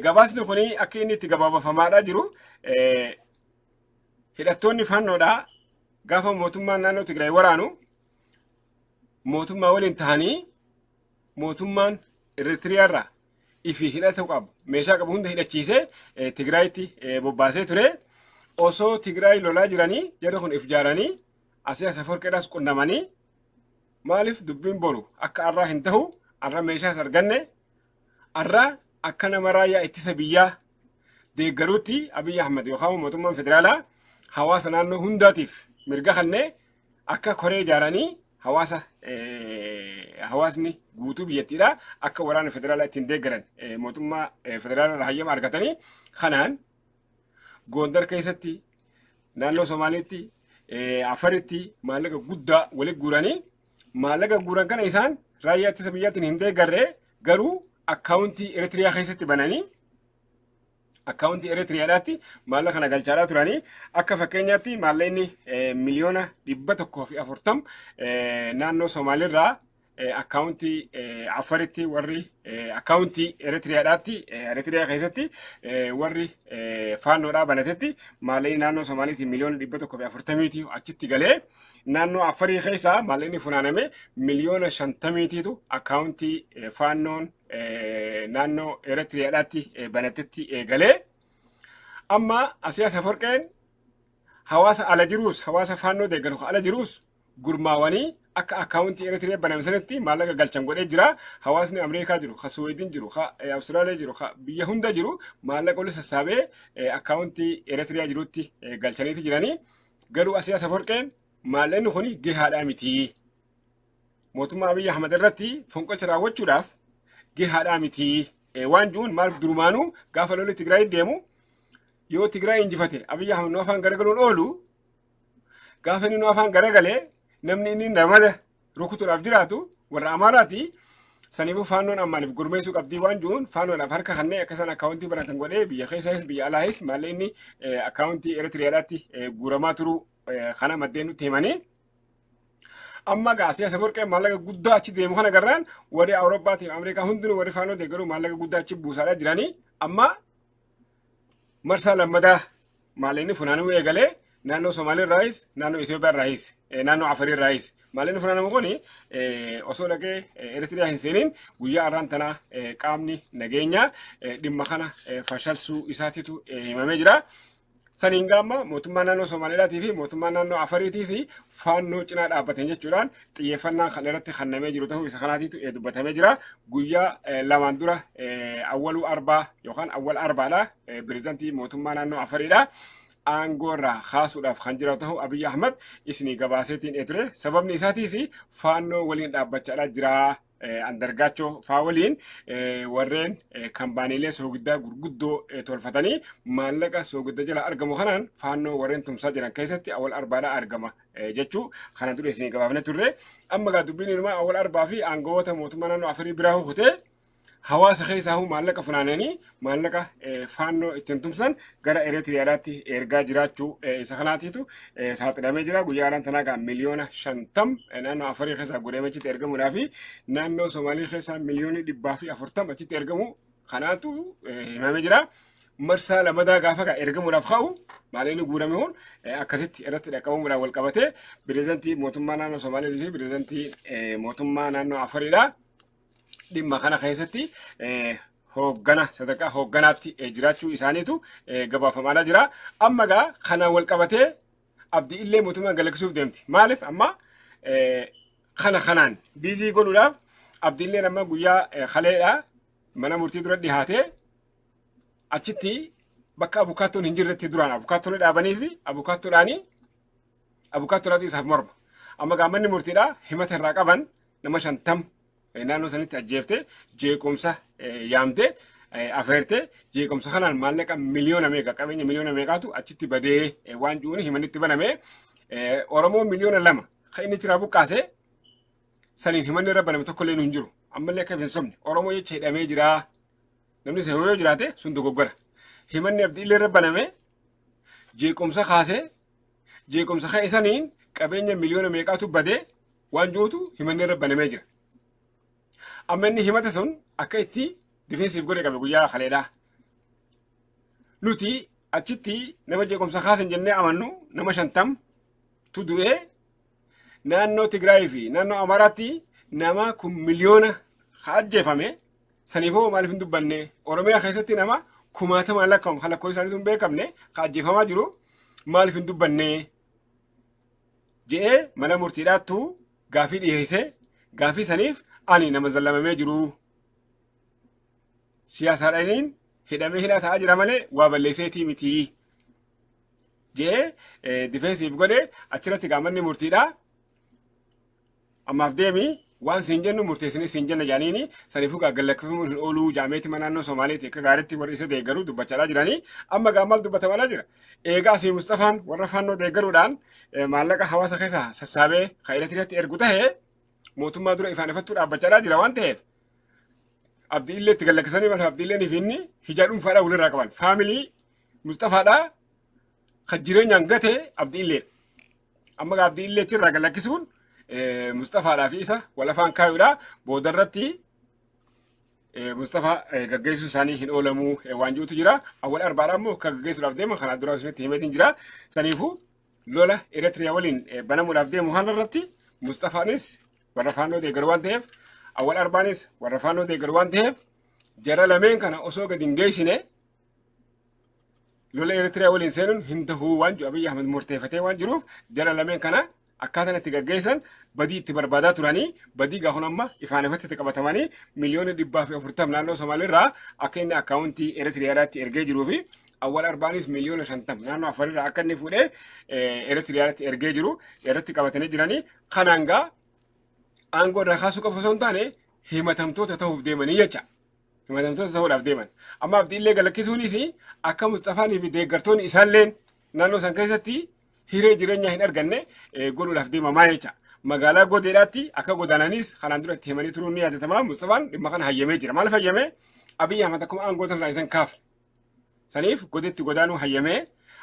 Gabaasni kun akka inni itti gabaafamaadhaa jiru hidhattoonni faannoodhaa gaafa mootummaan naannoo Tigraay waraanu mootummaa waliin ta'anii mootummaan Eritiriyaarraa ifi hidhata qabu meeshaa qabu hunda hidhachiisee Tigraayitti bobbaasee ture. Osoo Tigraay lolaa jiranii jarri kun if jaaranii asii Asaforqeedhaas qunnamanii maaliif dubbiin boru akka arraa hin ta'u arra meeshaas arganne arra akka nama raayyaa ittisa biyyaa deeggaruutti Abiy Ahmed yookaan mootummaan federaalaa hawaasa naannoo hundaatiif mirga kannee akka koree ijaaranii hawaasni guutuu biyyattiidha akka waraana federaalaa ittiin deeggaran mootummaa federaalaa hayyama argatanii kanaan Gondar keessatti naannoo Somaaliitti Afaritti maallaqa guddaa walitti guuranii maallaqa guuran kana isaan raayyaa ittisa biyyaatiin hin deeggarree garuu akkaawuntii Eritiriyaa keessatti bananii akkaawuntii Eritiriyaadhaatti maallaqa kana galchaadhaa turanii akka fakkeenyaatti maallaqni miliyoona 140 naannoo Somaaliirraa akkaawuntii Afaritti warri akkaawuntii Eritiriyaadhaatti Eritiriyaa keessatti warri faannoodhaa banatetti maallaqni naannoo Somaaliitti miliyoona 140 achitti galee naannoo Afarii keessaa maallaqni funaaname miliyoona 50 akkaawuntii faannoon naannoo Eritiriyaadhaatti banatetti galee amma asii Asaforqeen hawaasa ala jiruus hawaasa faannoo deeggaru ala jiruus gurmaawanii akka akkaawuntii Eritiriyaa baname sanatti maallaqa galchan godhee jira. Hawaasni Ameerikaa jiru, ha Suweediin jiru, ha Awustiraaliyaa jiru, ha biyya hunda jiru maallaqa oli sassaabee akkaawuntii Eritiriyaa jirutti galchaniiti jiranii. Garuu asii Asaforqeen maallaqni kun gahaadhaa miti. Mootummaa Abiy Ahmed irratti fonqolcha raawwachuudhaaf gahaadhaa miti. Waan jiruun maal durumaanuu gaafa lolli Tigraay deemu yoo Tigraay injifate Abiy Ahmed nu afaan garagaluun oolu gaafa inni nu afaan garagalee namni inni namada rukutuudhaaf jiraatu warra Amaaraati. Saniifuu faannoon ammaaniif gurmeessuu qabdii waan jiruun faannoodhaaf harka kanneen akka isaan akkaawuntii banatan godhee biyya keessaas biyya alaayis maallaqni akkaawuntii Eritiriyaadhaatti guuramaa turu kana maddeen nutti himanii. Amma gaasii Asaforqeen maallaqa guddaa achi deemu kana garraan warri Awurooppaatii Ameerikaa hundinuu warri faannoo deeggaruu maallaqa guddaa achi buusaadhaa jiranii. Amma marsaa lammadaa maallaqni funaanamuu eegalee naannoo Somaaliirraayis naannoo Itoophiyaarraayis naannoo Afariirraayis maallaqni funaanamu kun osoo dhaqee Eritiriyaa hin seeniin guyyaa har'aan tanaa qaamni nageenyaa dhimma kana fashalsuu isaatiitu himamee jira. Saniin gaamma mootummaa naannoo Somaaliidhaatii fi mootummaa naannoo Afariitiis faannoo cinaa dhaabbateen jechuudhaan xiyyeeffannaan kan irratti kennamee jiru ta'uu isa kanaatiitu dubbatamee jira. Guyyaa lamaan dura awwaluu arbaa yookaan awwal arbaadha pirezidaantii mootummaa naannoo Afariidha. Aangoorraa kaasuudhaaf kan jira ta'uu Abiy Ahmed isinii gabaaseetiin ture. Sababni isaatiis faannoo waliin dhaabbachaadhaa jira. Andargaachoo faa waliin warreen kaampaaniilee soogiddaa gurguddoo tolfatanii maallaqa soogidda jala argamu kanaan faannoo warreen tumsaa jiran keessatti awwal arbaadhaa argama jechuu kana dura isinii gabaafne turre. Amma gaa dubbiin ilmaa awwal arbaa fi aangawoota mootummaa naannoo Afarii biraa hukutee hawaasa keessaa maallaqa funaananii maallaqa faannoo ittiin tumsan gara Eritiriyaadhaatti ergaa jiraachuu isa kanaatiitu saaxilamee jira. Guyyaa har'aan tanaa miliyoona 50 naannoo Afarii keessaa godhamee achitti ergamuudhaa fi naannoo Somaalii keessaa miliyoona 140 achitti ergamu kanaatu himamee jira. Marsaa lamadaa gaafa ergamuudhaaf ka'u maallaqni guurame kun akkasitti irratti dhaqqabamuudhaan wal qabatee pirezidaantii mootummaa naannoo Somaalii fi pirezidaantii mootummaa naannoo Afariidha. Dhimma kana keessatti hooggana sadarkaa hoogganaatti jiraachuu isaaniitu gabaafamaadha jira. Amma gaa kana wal qabatee abdii illee mootummaan galaksisuuf deemti. Maaliif amma kanaan biizii godhuudhaaf abdii illee amma guyyaa kaleedha mana murtii dura dhihaatee achitti bakka abukaattoon hin jirretti duraan abukaattoon dhaabanii fi abukaattoodhaatu isaaf morma. Amma gaa manni murtiidha himata irraa qaban nama 50 naannoo sanitti ajjeefte jeequmsa yaamte afeerte jeequmsa kanaan maallaqa miliyoona meeqa qabeenya miliyoona meeqaatu achitti badee waan jiruun himanitti baname Oromoo miliyoona 2 kan inni jira buqqaase saniin himanni rabba nama tokko illee nu hin jiru. Ammallee akka hin sobne Oromoo jecha hidhamee jira. Namni isa yoo jiraate sun dogoggora. Himanni abdiillee rabba namee jeequmsa kaasee jeequmsa kan isaniin qabeenya miliyoona meeqaatu badee waan jiruutu himanni rabba namee jira. Amma inni himata sun akka itti difeensiif godhe qabe guyyaa kaleedhaa. Nuti achitti nama jeequmsa kaasan jennee amannu nama 50 tu du'ee naannoo Tigraay fi naannoo Amaaraatti nama kun miliyoona ajjeefame saniifoo maaliif hin dubbanne Oromiyaa keessatti nama 1000 lakkaa'amu kan lakkoo isaaniitu hin beekamne kan ajjeefamaa jiru maaliif hin dubbanne jedhee mana murtiidhaattu gaafii dhiyeessee gaafii saniif ani nama zallamamee jiru siyaasaadhaaniin hidhamee hidhaa ta'aa jira malee waa balleesseetii miti jedhee difeensiif godhe achirratti gaamanni murtiidhaa ammaaf deemii waan siin jennu murteessanii siin jenna jaaniini saniifuu gaggallakkifamuun hin ooluu jaameeti naannoo Somaaliitti akka gaariitti warri isa deeggaruu dubbachaa jiranii amma gaammal dubbatamaa jira. Eegaa asii Mustafaan warra faannoo deeggaruudhaan maallaqa hawaasa keessaa sassaabee kaa'ilatiirratti ergu tahee mootummaa dura ifaan ifattuu dhaabbachaa jira waan ta'eef abdiillee itti gallakkisanii malee abdiilleen ifinni hijaa dhuunfaadhaa walirraa qaban faamilii Mustafaadhaa kan jireenyaan gatee abdiillee amma abdiillee achirraa gallakkisuun Mustafaadhaa fi isa wal afaan kaayuudha boodarratti Mustafa gaggeessuu isaanii hin oolamuu waan jirutu jira. Awwal arbaadhaa immoo akka gaggeessuudhaaf deeman kanaa dura isinitti himeetiin jira. Saniifuu lola Eritiriyaa waliin banamuudhaaf deemu kanarratti Mustafaanis warra faannoo deeggaru waan ta'eef awwal arbaanis warra faannoo deeggaru waan ta'eef jara lameen kana osoo gadi hin geessine lola Eritiriyaa waliin seenuun hin tahuu waan jiru Abiyyi Ahmed murteeffatee waan jiruuf jara lameen kana akkaataan itti gaggeessan badii itti barbaadaa turanii badii gaafun amma ifaan ifatti qabatamanii miliyoona 140 naannoo Somaaliirraa akka inni akkaawuntii Eritiriyaadhaatti ergee jiruu fi awwal arbaanis miliyoona 50 naannoo Afariirraa akka inni fuudhee Eritiriyaadhaatti ergee jiru irratti qabatanii jiranii kanaan gaa aangoo irraa kaasuu qofa osoo hin taane himatamtoota ta'uuf deemanii jecha. Himatamtoota ta'uudhaaf deeman. Amma abdiillee galakkisuunis akka Mustafaanii fi deeggartoonni isaalleen naannoo san keessatti hiree jireenyaa hin arganne godhuudhaaf deemamaa jecha. Magaalaa Godeedhaatti akka godaananis kanaan dura itti himanii turuun ni yaadatama. Mustafaan dhimma kana hayyamee jira. Maaliif hayyamee? Abiyyi Ahmed akkuma aangoota irraa isan kaafne. Saniif godeetti godaanuu hayyamee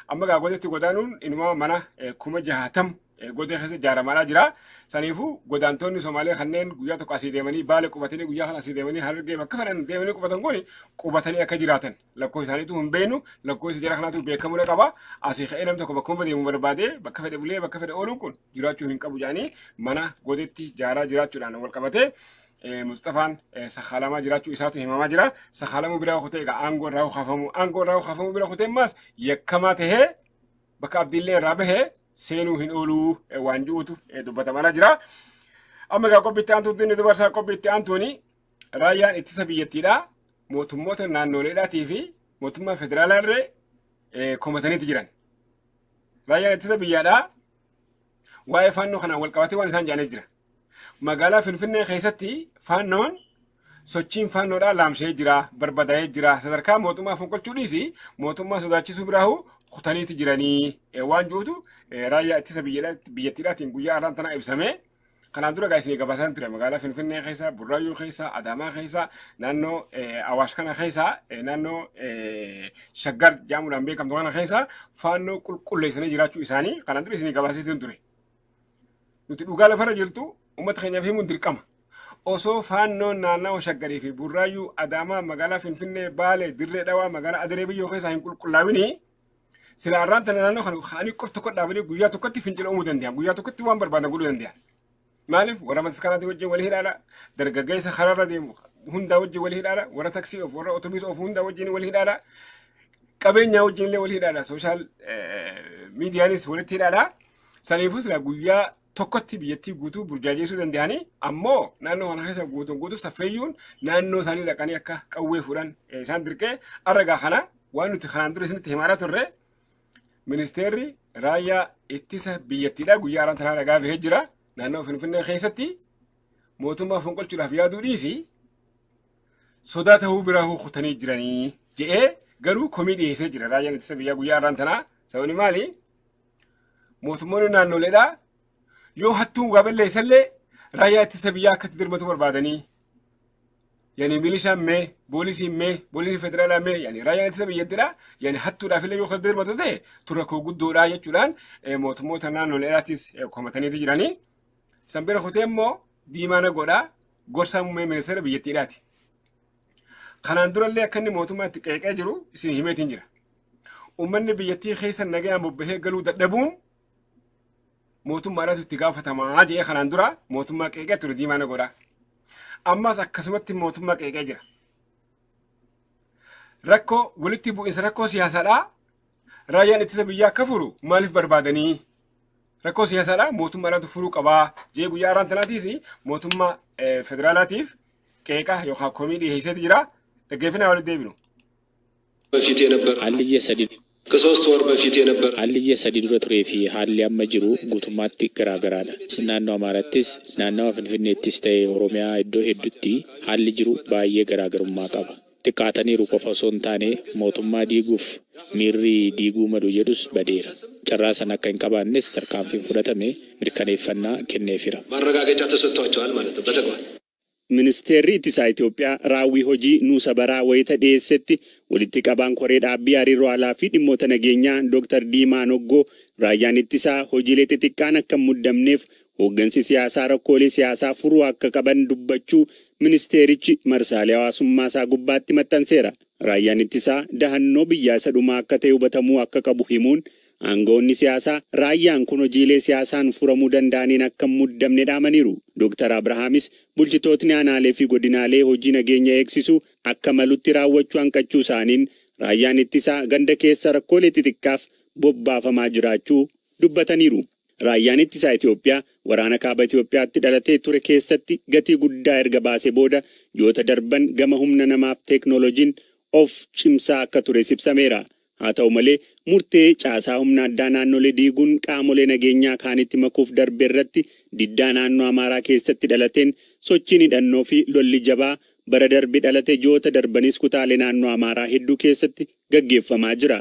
amma gaa godeetti godaanuun inuma mana 60,000 godee keessa ijaaramaa jira. Saniifuu godaantonni Somaalee kanneen guyyaa tokko asii deemanii Baale qubatanii guyyaa kana asii deemanii Harargee bakka fedhan deemanii qubatan kun qubatanii akka jiraatan lakkoo isaaniitu hin beeknu lakkoo isa jara kanaatu beekamuu qaba. Asii ka'ee namni tokko bakka deemuu barbaadee bakka fedhe bulee bakka fedhe ooluun kun jiraachuu hin qabu jedhanii mana godeetti ijaaraa jiraachuudhaan wal qabatee Mustafaan sakhalamaa jiraachuu isaatu himamaa jira. Sakhalamuu bira kutee egaa aangoo irraa kaafamuu bira kutee ammas yakkamaa tahee bakka abdiillee irraa bahee seenuu hin ooluu waan jiruutu dubbatamaa jira. Amma egaa qophiitti aantuutti inni dubarsaa qophiitti aantuuni raayyaan ittisa biyyattiidhaa mootummoota naannoleedhaatii fi mootummaa federaalaallee komataniitti jiran. Raayyaan ittisa biyyaadhaa waa'ee faannoo kanaan wal qabatee waan isaan jedhanii jira. Magaalaa Finfinnee keessatti faannoon sochiin faannoodhaa laamshee jira, barbadaa'ee jira. Sadarkaa mootummaa fonqolchuudhiis mootummaa sodaachisuu biraahu kutaniitti jiranii waan jiruutu raayyaa ittisa biyyattiidhaatiin guyyaa har'aan tana ibsamee kanaan dura gaa isinii gabaasaan ture magaalaa Finfinnee keessa, Burraayyuu keessa, Adaamaa keessa, naannoo Awaash kana keessa, naannoo Shaggar jedhamuudhaan beekamtu kana keessa faannoo qulqulleessanii jiraachuu isaanii kanaan dura isinii gabaaseetiin ture. Nuti dhugaa lafarra jirtu uummata keenyaaf himuun dirqama. Osoo faannoon naannoo Shaggarii fi Burraayyuu, Adaamaa, magaalaa Finfinnee, Baale, Dirree Dhawaa, magaalaa Adaree biyyoo keessaa hin qulqullaa'inii sila arraan tana naannoo kana kaanii qof tokko dhaabanii guyyaa tokkotti fincila uumuu danda'an guyyaa tokkotti waan barbaadan godhuu danda'an. Maaliif warra maskanaati wajjin walii hidhaadha dargaggeessa kararra deemu hundaa wajjin walii hidhaadha warra taksii of warra otomiis of hundaa wajjin walii hidhaadha qabeenyaa wajjin illee walii hidhaadha sooshaal miidiyaanis walitti hidhaadha. Saniifuu sila guyyaa tokkotti biyyattii guutuu burjaajeessuu danda'anii ammoo naannoo kana keessa guutuu saffeeyyuun naannoo isaanii dhaqanii akka qawwee fuudhan isaan dirqee arragaa kana waan nuti kanaan dura isinitti himaa turre ministeerri raayyaa ittisa biyyattiidhaa guyyaa har'aan tanaa dhagaa bahee jira naannoo Finfinnee keessatti mootummaa fonqolchuudhaaf yaaduu dhiisi sodaa ta'uu biraa kutanii jiranii jedhee garuu komii dhiyeessee jira raayyaan ittisa biyyaa guyyaa har'aan tanaa sababni maali موتمون نانو لدا يو هتو قبل يسلي رايا تسبيا كتدير متور بعدني يعني ميليشيا مي بوليسي فدرال مي يعني رايا تسبيا يدرا يعني هتو رافيل يو خدير متور ده تركو قدو رايا جولان موتمون نانو لدا تيس كومتاني تجراني سنبير ختيمو ديمانا غودا غورسا مي منسر بيتيراتي خنان دور اللي كان موتما تقيقا جرو اسين هيمتين جرا ومن بيتي خيسا نغا مبهي غلو ددبون موتما راتو تغافتا ما اجي خنان دورا موتما قيقا تر ديمانا غودا اما سكسمت موتما قيقا جرا ركو ولتي بو انس ركو سياسا دا رايان اتسبيا كفرو مالف بربادني ركو سياسا دا موتما راتو فرو قبا جي غيا رانتناتيسي موتما فدرالاتيف قيقا يوخا كوميدي هيسد جرا دغفنا ولد ديبنو በፊት የነበር ሀልየ ሰዲድ ከ3 ወር በፊት የነበር ሀልየ ሰዲድ ረትሬፊ ሀልያ መጅሩ ጉቱማት ይገራገራለ ስናናው አማራቲስ ናናው ፍንፍኔቲስ ተይ ኦሮሚያ እዶ ሄዱቲ ሀልጅሩ ባየ ገራገሩማ ቀባ ጥቃተኒ ሩቆፈሶን ታኔ ሞቱማ ዲጉፍ ሚሪ ዲጉ መዱ ጀዱስ በዴር ጨራሰና ከንቀባንስ ተርካንፊ ፍረተሜ ምርከኔፈና ከኔፊራ ማረጋገጫ ተሰጥቷቸዋል ማለት ነው በተግባር Ministeerri Ittisaa Itoophiyaa raawwii hojii nuusa baraa wayita dhiyeessetti walitti qabaan koree dhaabbii hariiroo alaa fi dhimmoota nageenyaa Dr. Diimaa Noggoo raayyaan ittisaa hojiilee xixiqqaan akka muddamneef hooggansi siyaasaa rakkoolee siyaasaa furuu akka qaban dubbachuu ministeerichi marsaalee hawaasummaasaa gubbaatti maxxanseera. Raayyaan ittisaa dahannoo biyyaa isa dhumaa akka ta'e hubatamuu akka qabu himuun aangoonni siyaasaa raayyaan kun hojiilee siyaasaan furamuu danda'aniin akka muddamne dhaamaniiru. Dr. Abrahaamis bulchitootni aanaalee fi godinaalee hojii nageenya eegsisu akka malutti raawwachuu hanqachuu isaaniin raayyaan ittisaa ganda keessa rakkoolee xixiqqaaf bobbaafamaa jiraachuu dubbataniiru. Raayyaan ittisaa Itoophiyaa waraana kaaba Itoophiyaatti dhalatee ture keessatti gatii guddaa erga baasee booda yoota darban gama humna namaaf teeknooloojiin of cimsaa akka ture ibsameera. Haa ta'u malee murtee caasaa humna addaa naannolee diiguun qaamolee nageenyaa kaanitti makuuf darbe irratti diddaa naannoo Amaaraa keessatti dhalateen sochiin hidhannoo fi lolli jabaa bara darbe dhalate joota darbanis kutaalee naannoo Amaaraa hedduu keessatti gaggeeffamaa jira.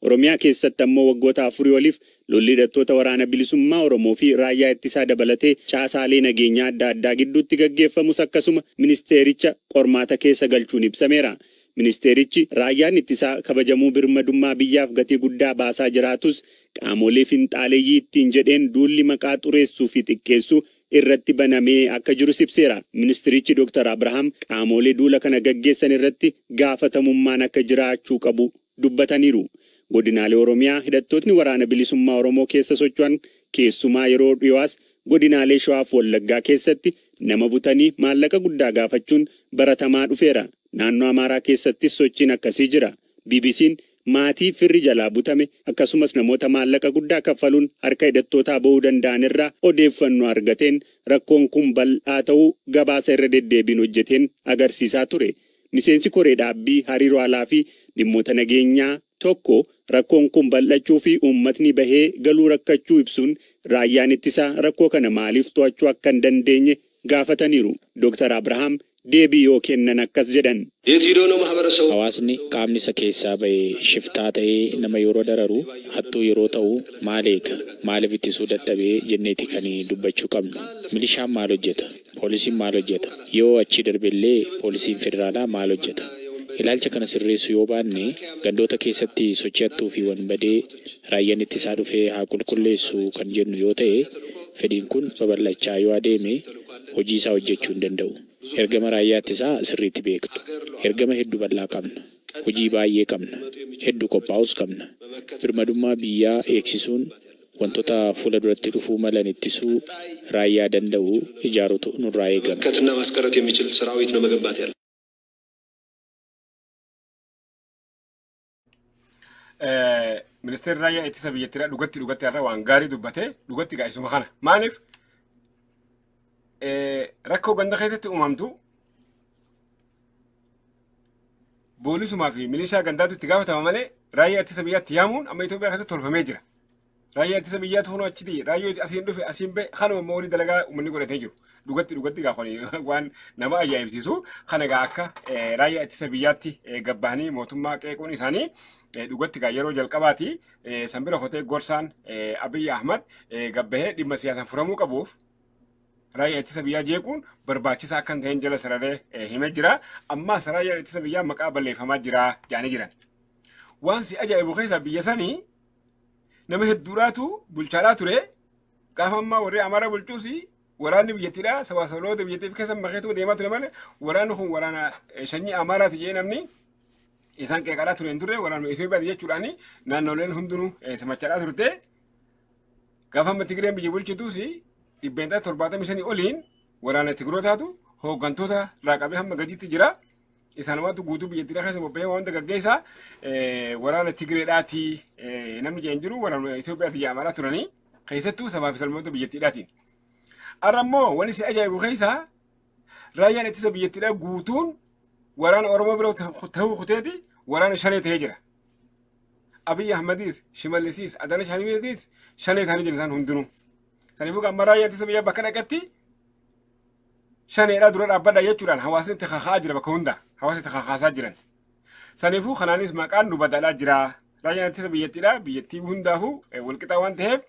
Oromiyaa keessatti ammoo waggoota 4 oliif lolli hidhattoota waraana bilisummaa Oromoo fi raayyaa ittisaa dabalatee caasaalee nageenyaa adda addaa gidduutti gaggeeffamus akkasuma ministeericha qormaata keessa galchuun ibsameera. Ministeerichi raayyaan ittisaa kabajamuu birmadummaa biyyaaf gatii guddaa baasaa jiraatus qaamolee finxaaleeyyii ittiin jedheen duulli maqaa xureessuu fi xiqqeessuu irratti banamee akka jiru ibseera. Ministeerichi Dr. Abrahaam qaamolee duula kana gaggeessan irratti gaafatamummaan akka jiraachuu qabu dubbataniiru. Godinaalee Oromiyaa hidhattootni waraana bilisummaa Oromoo keessa socho'an keessumaa yeroo dhiyoos godinaalee Shawaa fi Wallaggaa keessatti nama butanii maallaqa guddaa gaafachuun baratamaa dhufeera. Naannoo Amaaraa keessattis sochiin akkasii jira. BBC'n maatii firri jalaa butame akkasumas namoota maallaqa guddaa kaffaluun harka hidhattootaa ba'uu danda'an irraa odeeffannoo argateen rakkoon kun bal'aa ta'uu gabaasa irra deddeebiin hojjeteen agarsiisaa ture. Miseensi koree dhaabbii hariiroo alaa fi dhimmoota nageenyaa tokko rakkoon kun bal'achuu fi uummatni bahee galuu rakkachuu ibsuun raayyaan ittisaa rakkoo kana maaliif to'achuu akka hin dandeenye gaafataniiru. Dr. Abrahaam deebii yoo kennan akkas jedhan. Hawaasni qaamni isa keessaa bahee shiftaa ta'ee nama yeroo dararu hattuu yeroo ta'u maal eega maaliif ittisuu dadhabee jenneeti kan dubbachuu qabnu. Milishaan maal hojjeta? Poolisiin maal hojjeta? Yoo achi darbillee poolisiin federaalaa maal hojjeta? Ilaalcha kana sirreessu yoo baanne gandoota keessatti sochi'attuu fi wanbadee raayyaan ittisaa dhufee haa qulqulleessu kan jennu yoo ta'e fedhiin kun babal'achaa yoo adeeme hojii isaa hojjechuu hin danda'u. Ergama raayyaa ittisaa sirriitti beektu. Ergama hedduu bal'aa qabna. Hojii baay'ee qabna. Hedduu qophaa'us qabna. Birmadummaa biyyaa eegsisuun wantoota fuula duratti dhufuu malan ittisuu raayyaa danda'u ijaarutu nurraa eegama. ከትና ማስቀረት የሚችል ሰራዊት ነው መገንባት ያለ Ministeerri raayyaa ittisa biyyattiidhaa dhugatti irra waan gaarii dubbate dhugatti gaa'isuma kana. Maaliif rakkoo ganda keessatti uumamtu boolisumaa fi milishaa gandaatu itti gaafatama malee raayyaa ittisa biyyaatti yaamuun amma Itoophiyaa keessatti tolfamee jira. Raayyaa ittisa biyyaatu hunoo achiti raayyoo asiin dhufe asiin ba'e kanuma moorii dalagaa uummanni godhatee jiru. Dhugatti gaafanii waan nama ajaa'ibsiisu kana gaa akka raayyaa ittisa biyyaatti gabbahanii mootummaa qeequun isaanii dhugatti gaa yeroo jalqabaati sanbira hotee gorsaan Abiy Ahmad gabbahee dhimma siyaasaan furamuu qabuuf raayyaa ittisa biyyaa jeequun barbaachisaa akka hin ta'in jala sararee himee jira. Ammaas raayyaa ittisa biyyaa maqaa balleeffamaa jira jedhanii jiran. Waan si ajaa'ibu keessaa biyya sanii nama hedduudhaatu bulchaadhaa ture. Gaafa ammaa warri Amaaraa bulchuusi waraanni biyyattiidha. Sabaa sabaloota biyyattiif keessa makeetu deemaa ture malee waraanni kun waraana sanyii Amaaraati jedhee namni isaan qeeqadhaa ture hin turre waraanuma Itoophiyaati jechuudhaani naannoleen hundinuu simachaadhaa turte. Gaafa amma Tigireen biyya bulchituusi dhibbeentaa 75 oliin waraana Tigrootaatu hooggantoota irraa qabee hamma gadiitti jira. Isaanumatu guutuu biyyattiidha keessa bobba'ee waan gaggeessaa waraana Tigreedhaati namni jeen jiru waraana Itoophiyaati jedhamaa turanii keessattuu sabaa fi sablammoota biyyattiidhaatiin. Har'a immoo wanni si ajaa'ibu keessaa raayyaan ittisa biyyattiidhaa guutuun waraana Oromoo biroo ta'uu kuteeti waraana shanee ta'ee jira. Abiy Ahmadiis, Shimallisiis, Adaanech Abeebeetiis shanee ta'anii jiran isaan hundinuu. Saniifuu amma raayyaan ittisa biyyaa bakka dhaqatti shaneedhaa dura dhaabbadha jechuudhaan hawaasni itti kaka'aa jira bakka hunda hawaasni itti kakaasaa jiran. Saniifuu kanaanis maqaan nu badalaa jira. Raayyaan ittisa biyyattiidhaa biyyattii hundaafuu walqixaa waan ta'eef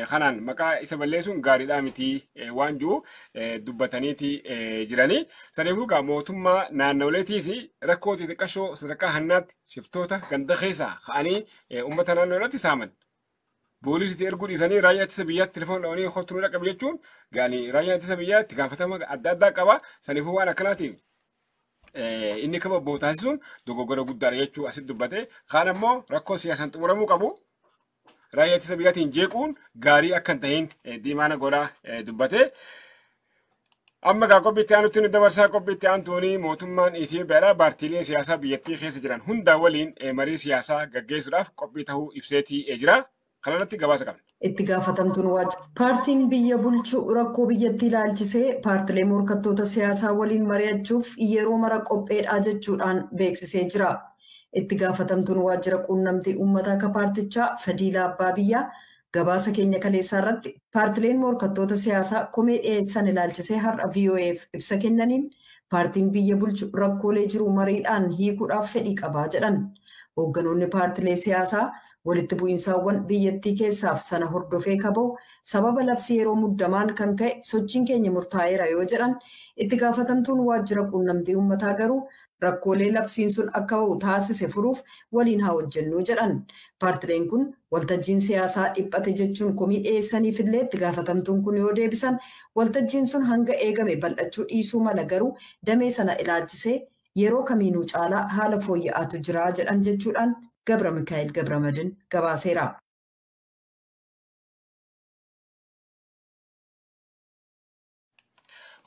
kanaan maqaa isa balleessuun gaariidhaa miti waan jiru dubbataniiti jiranii. Saniifuu gaa mootummaa naannoleetiis rakkoo xixiqqashoo sadarkaa hannaatti shiftoota ganda keessaa ka'anii uummata naannoodhaatti saaman. Boolisiitti erguu dhiisanii raayyaa ittisa biyyaatti telefoon dhawanii hottuu nu dhaqqabe jechuun gaanii raayyaa ittisa biyyaatti gaafatama adda addaa qaba. Saniifuu waan akkanaatiif inni kama bootaasisuun dogoggora guddaadha jechuu asitti dubbate. Kaan ammoo rakkoo siyaasaan xumuramuu qabu. Raayyaa ittisa biyyaatiin jeequun gaarii akka hin tahin Diimaana Godhaa dubbate. Amma gaa qophiitti aanutti nu dabarsaa qophiitti aantuuni mootummaan Itoophiyaadhaa paartiilee siyaasaa biyyattii keessa jiran hundaa waliin marii siyaasaa gaggeessuudhaaf qophii ta'uu ibseetii jira. Kanarratti gabaasa qabna. Itti gaafatamtuun waajjira. Paartiin biyya bulchu rakkoo biyyattii ilaalchisee paartilee morkattoota siyaasaa waliin mari'achuuf yeroo mara qopheedhaa jechuudhaan beeksisee jira. Itti gaafatamtuun waajjira quunnamtii uummataa akka paartichaa Fadiilaa Abbaa Biyyaa gabaasa keenya kaleessaa irratti paartileen morkattoota siyaasaa komee dhiyeessan ilaalchisee har'a VOA'f ibsa kennaniin paartiin biyya bulchu rakkoolee jiru mariidhaan hiikuudhaaf fedhii qabaa jedhan. Hoogganoonni paartilee siyaasaa walitti bu'iinsaawwan biyyattii keessaaf sana hordofee kaba'u sababa labsii yeroo muddamaan kan ka'e sochiin keenya murtaa'eera yoo jedhan itti gaafatamtuun waajjira quunnamtii uummataa garuu rakkoolee labsiin sun akka ba'u taasise furuuf waliin haa hojjennu jedhan. Paartileen kun waltajjiin siyaasaa dhiphate jechuun komii dhiyeessaniif illee itti gaafatamtuun kun yoo deebisan waltajjiin sun hanga eegame bal'achuu dhiisuu mala garuu damee sana ilaalchisee yeroo kamiinuu caalaa haala fooyya'aatu jira jedhan jechuudhaan Gabra Mikaa'el Gabramadin gabaaseera.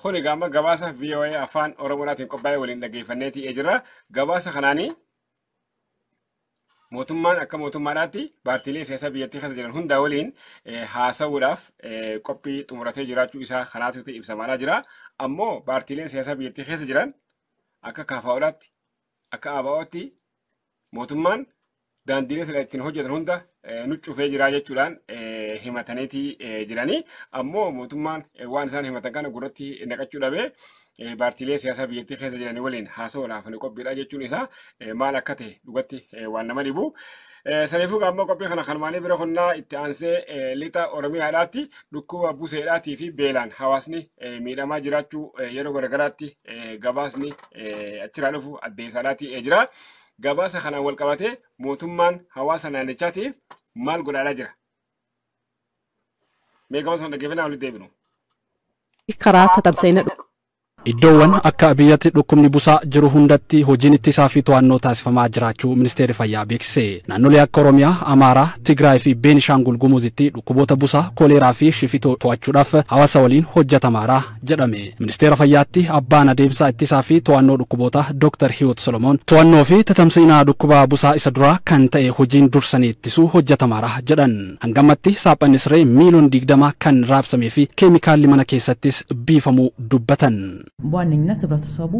Kuni gama gabaasa VOA afaan Oromoodhaatiin qophaa'ee waliin dhaggeeffanneetii jira. Gabaasa kanaanii mootummaan akka mootummaadhaatti paartiilee siyaasaa biyyattii keessa jiran hundaa waliin haasa'uudhaaf qophii xumuratee jiraachuu isaa kanaatu ibsamaadhaa jira. Ammoo paartiileen siyaasaa biyyattii keessa jiran akka KFO'dhaatti akka ABO'tti mootummaan daandiilee sila ittiin hojjetan hunda nu cufee jira jechuudhaan himataniitii jiranii. Ammoo mootummaan waan isaan himatan kana gurratti naqachuu dhabee paartiilee siyaasaa biyyattii keessa jiranii waliin haasa'uudhaaf ni qophiidha jechuun isaa maal akka ta'e dhugatti waan nama dhibu. Saniifuu ammoo qophii kana kalmaanii bira qonnaa itti aansee lixa Oromiyaadhaatti dhukkuba buseedhaatii fi beelaan hawaasni miidhamaa jiraachuu yeroo garagaraatti gabaasni achirraa dhufu addeessaadhaatii jira. Gabaasa kanaan wal qabatee mootummaan hawaasa naannichaatiif maal godhaa jira? Mee gabaasa kana dhaggeeffannaa walitti deebinu. Karaa tatamsa'ina iddoowwan akka biyyatti dhukkubni busaa jiru hundatti hojiin ittisaa fi to'annoo taasifamaa jiraachuu ministeerri fayyaa beeksise. Naannolee akka Oromiyaa, Amaaraa, Tigraay fi Beenishaangul Gumuzitti dhukkuboota busaa, kooleeraa fi shifitoo to'achuudhaaf hawaasa waliin hojjetamaara jedhame. Ministeera fayyaatti abbaan adeemsa ittisaa fi to'annoo dhukkuboota Dr. Hiwot Solomoon to'annoo fi tatamsa'ina dhukkuba busaa isa duraa kan ta'e hojiin dursanii ittisuu hojjetamaara jedhan. Hangamatti saaphanni siree miiliyoona 20 kan raabsamee fi keemikaalli mana keessattis biifamuu dubbatan. በዋነኝነት ህብረተሰቡ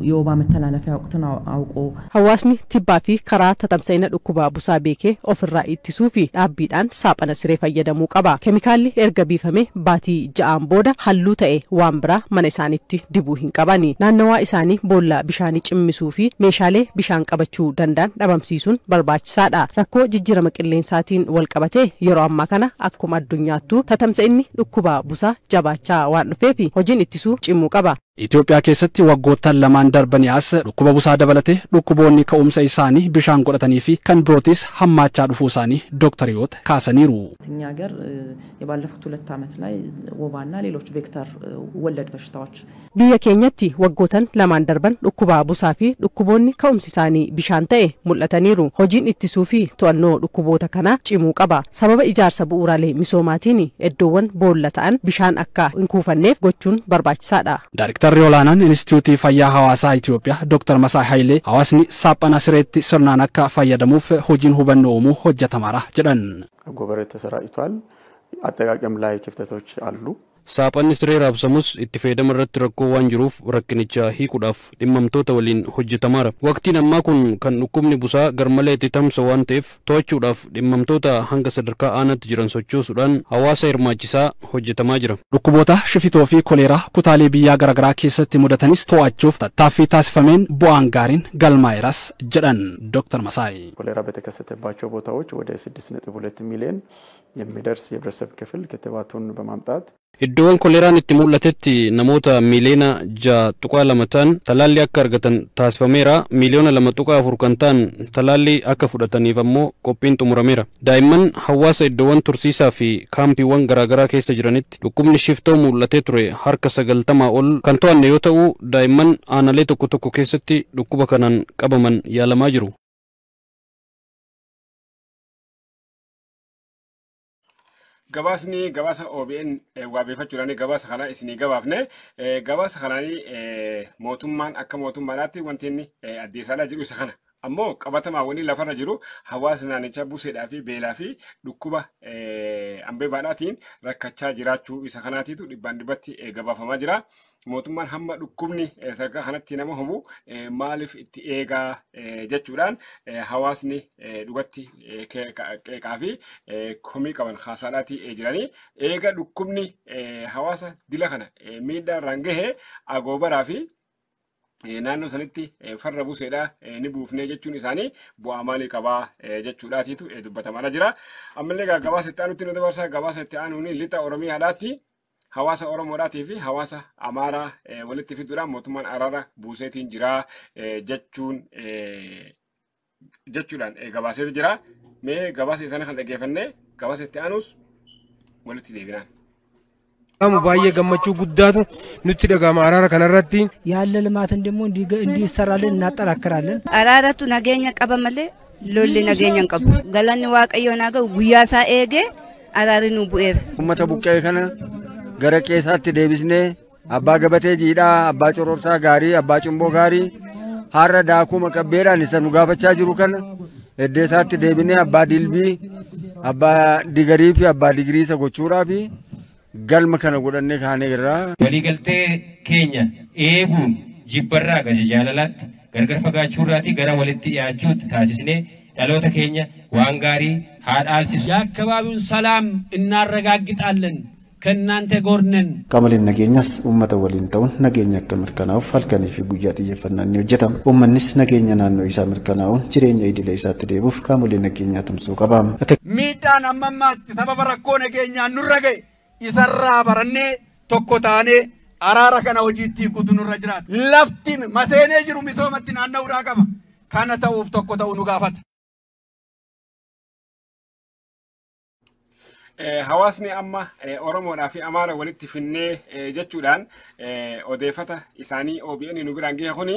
የወባ መተላለፊያ ወቅትን አውቆ hawaasni tibbaa fi karaa tatamsa'ina dhukkubaa busaa beekee ofirraa ittisuu fi dhaabbiidhaan saaphana siree fayyadamuu qaba. Keemikaalli erga biifamee baatii ja'aan booda halluu ta'e waan biraa mana isaaniitti dibuu hin qabani. Naannawaa isaanii boolla bishaanii cimmisuu fi meeshaalee bishaan qabachuu danda'an dhabamsiisuun barbaachisaadha. Rakkoo jijjiirama qilleensaatiin wal qabatee yeroo ammaa kana akkuma addunyaattuu tatamsa'inni dhukkubaa busaa jabaachaa waan dhufeef hojiin ittisuu cimuu qaba. Itoophiyaa keessatti waggoottan lamaan darbanii as dhukkuba busaa dabalatee dhukkuboonni ka'umsa isaanii bishaan godhatanii fi kan birootis hammaachaa dhufuu isaanii ዶክተሪዮት ካሰኒሩ እኛ ሀገር የባለፉት 2 ዓመት ላይ ወባና ሌሎች ቬክተር ወለድ በሽታዎች biyya keenyatti waggoottan lamaan darban dhukkuba busaa fi dhukkuboonni ka'umsi isaanii bishaan ta'e mul'ataniiru. Hojiin ittisuu fi to'annoo dhukkuboota kanaa cimuu qaba. Sababa ijaarsa bu'uuraalee misoomaatiin iddoowwan boolla ta'an bishaan akka hin kuufanneef gochuun barbaachisaadha. Daayrektarri olaanaan Inistituutii Fayyaa Hawaasaa Itoophiyaa Dr. Masaa Hayilee hawaasni saaphana sireetti sirnaan akka fayyadamuuf hojiin hubannoo uumuu hojjetamaadha jedhan. አጎበር ተሰራጭቷል አጠቃቀም ላይ ክፍተቶች አሉ Saaphanni siree raabsamus itti fayyadama irratti rakkoo waan jiruuf rakkinicha hiikuudhaaf dhimmamtoota waliin hojjetamaara. Waqtiin ammaa kun kan dhukkubni busaa garmalee itti tamsa waan ta'eef to'achuudhaaf dhimmamtoota hanga sadarkaa aanaatti jiran sochoosuudhaan hawaasa hirmaachisaa hojjetamaa jira. Dhukkuboota shifitoo fi koleeraa kutaalee biyyaa garaagaraa keessatti mudatanis to'achuuf tattaaffii taasifameen bu'aan gaariin galmaa'eeras jedhan Dr. Masaay. ኮሌራ በተከሰተባቸው ቦታዎች ወደ 6.2 ሚሊዮን የሚደርስ የህብረተሰብ ክፍል ክትባቱን በማምጣት Iddoowwan koleeraan itti mul'atetti namoota miliyoona 6.2 ta'an talaalli akka argatan taasifameera. Miliyoona 2.4 kan ta'an talaalli akka fudhataniif ammoo qophiin xumurameera. Daa'imman hawaasa iddoowwan tursiisaa fi kaampiiwwan garaagaraa keessa jiranitti dhukkubni shiftoo mul'atee ture harka 90 ol kan to'anne yoo ta'u daa'imman aanalee tokko tokko keessatti dhukkuba kanaan qabaman yaalamaa jiru. Gabaasni gabaasa OBN waabeeffachuudhaan gabaasa kana isinii gabaafne gabaasa kanaanii mootummaan akka mootummaadhaatti wanti inni addeessaa jiru isa kana. Ammoo qabatamaa wani lafarra jiru hawaasa naannichaa buseedhaa fi beelaa fi dhukkuba ambeebaadhaatiin rakkachaa jiraachuu isa kanaatiitu dhibbaan dhibbatti gabaafamaa jira. Mootummaan hamma dhukkubni sadarkaa kanatti nama hubu maaliif itti eegaa jechuudhaan hawaasni dhugatti qeeqaa fi komii qaban haasaadhaatii jiranii eega dhukkubni hawaasa dila kana miidhaa irraan gahee agoobaraa fi naannoo sanitti farra buseedha ni buufnee jechuun isaanii bu'aa maalii qabaa jechuudhaatiitu dubbatamaa jira. Ammallee gabaasa itti aanutti nu dabarsaa gabaasa itti aanuun lixa Oromiyaadhaatti hawaasa Oromoodhaatii fi hawaasa Amaaraa walitti fiduudhaan mootummaan araara buuseetiin jira jechuudhaan gabaaseetu jira. Mee gabaasa isaanii kan dhaggeeffannee gabaasa itti aanus walitti deebinaan. Amu baay'ee gammachuu guddaatu nutti dhagahama araara kanarratti ያለ ልማትን ደግሞ እንዲሰራልን እናጠናክራለን አራራቱ ነገኛ ቀበመለ ሎሊ ነገኛን ቀቡ ገላኒ ዋቀዮ ናገው ጉያሳ ኤጌ አራሪኑ ቡኤር ኡመተ ቡቀይ ከነ ገረ ቄሳት ዴቢስኔ አባ ገበቴ ጂዳ አባ ጮሮርሳ ጋሪ አባ ጭምቦ ጋሪ ሀረ ዳኩ መቀበራን ይሰኑ ጋፈቻ ጅሩ ከነ እዴሳት ዴቢኔ አባ ዲልቢ አባ ዲገሪፊ አባ ዲግሪሰ ጎቹራፊ galma kana godhanne kaane irraa waliigaltee keenya eeguun jibbarraa gaja jaalalaatti gargar fagaachuurraatii gara walitti dhiyaachuutti taasisnee dhaloota keenya waan gaarii haadhaalsisu የአካባቢውን ሰላም እናረጋግጣለን ከእናንተ ጎን ነን Qaamoleen nageenyaas uummata waliin ta'uun nageenya akka mirkanaa'uuf halkanii fi guyyaa xiyyeeffannaan ni hojjetama. Uummannis nageenya naannoo isaa mirkanaa'uun jireenya idilee isaatti deebi'uuf qaamolee nageenyaa tumsuu qaba. Miidhaan ammammaatti sababa rakkoo nageenyaan nurra ga'e isarraa barannee tokko taanee araara kana hojiitti hiikuutu nurra jiraata. Lafti maseenee jiru misoomatti naanna'uudhaa qaba. Kana ta'uuf tokko ta'uu nu gaafata. Hawaasni amma Oromoodhaa fi Amaara walitti finnee jechuudhaan odeeffata isaanii OBN nu biraan gahe kuni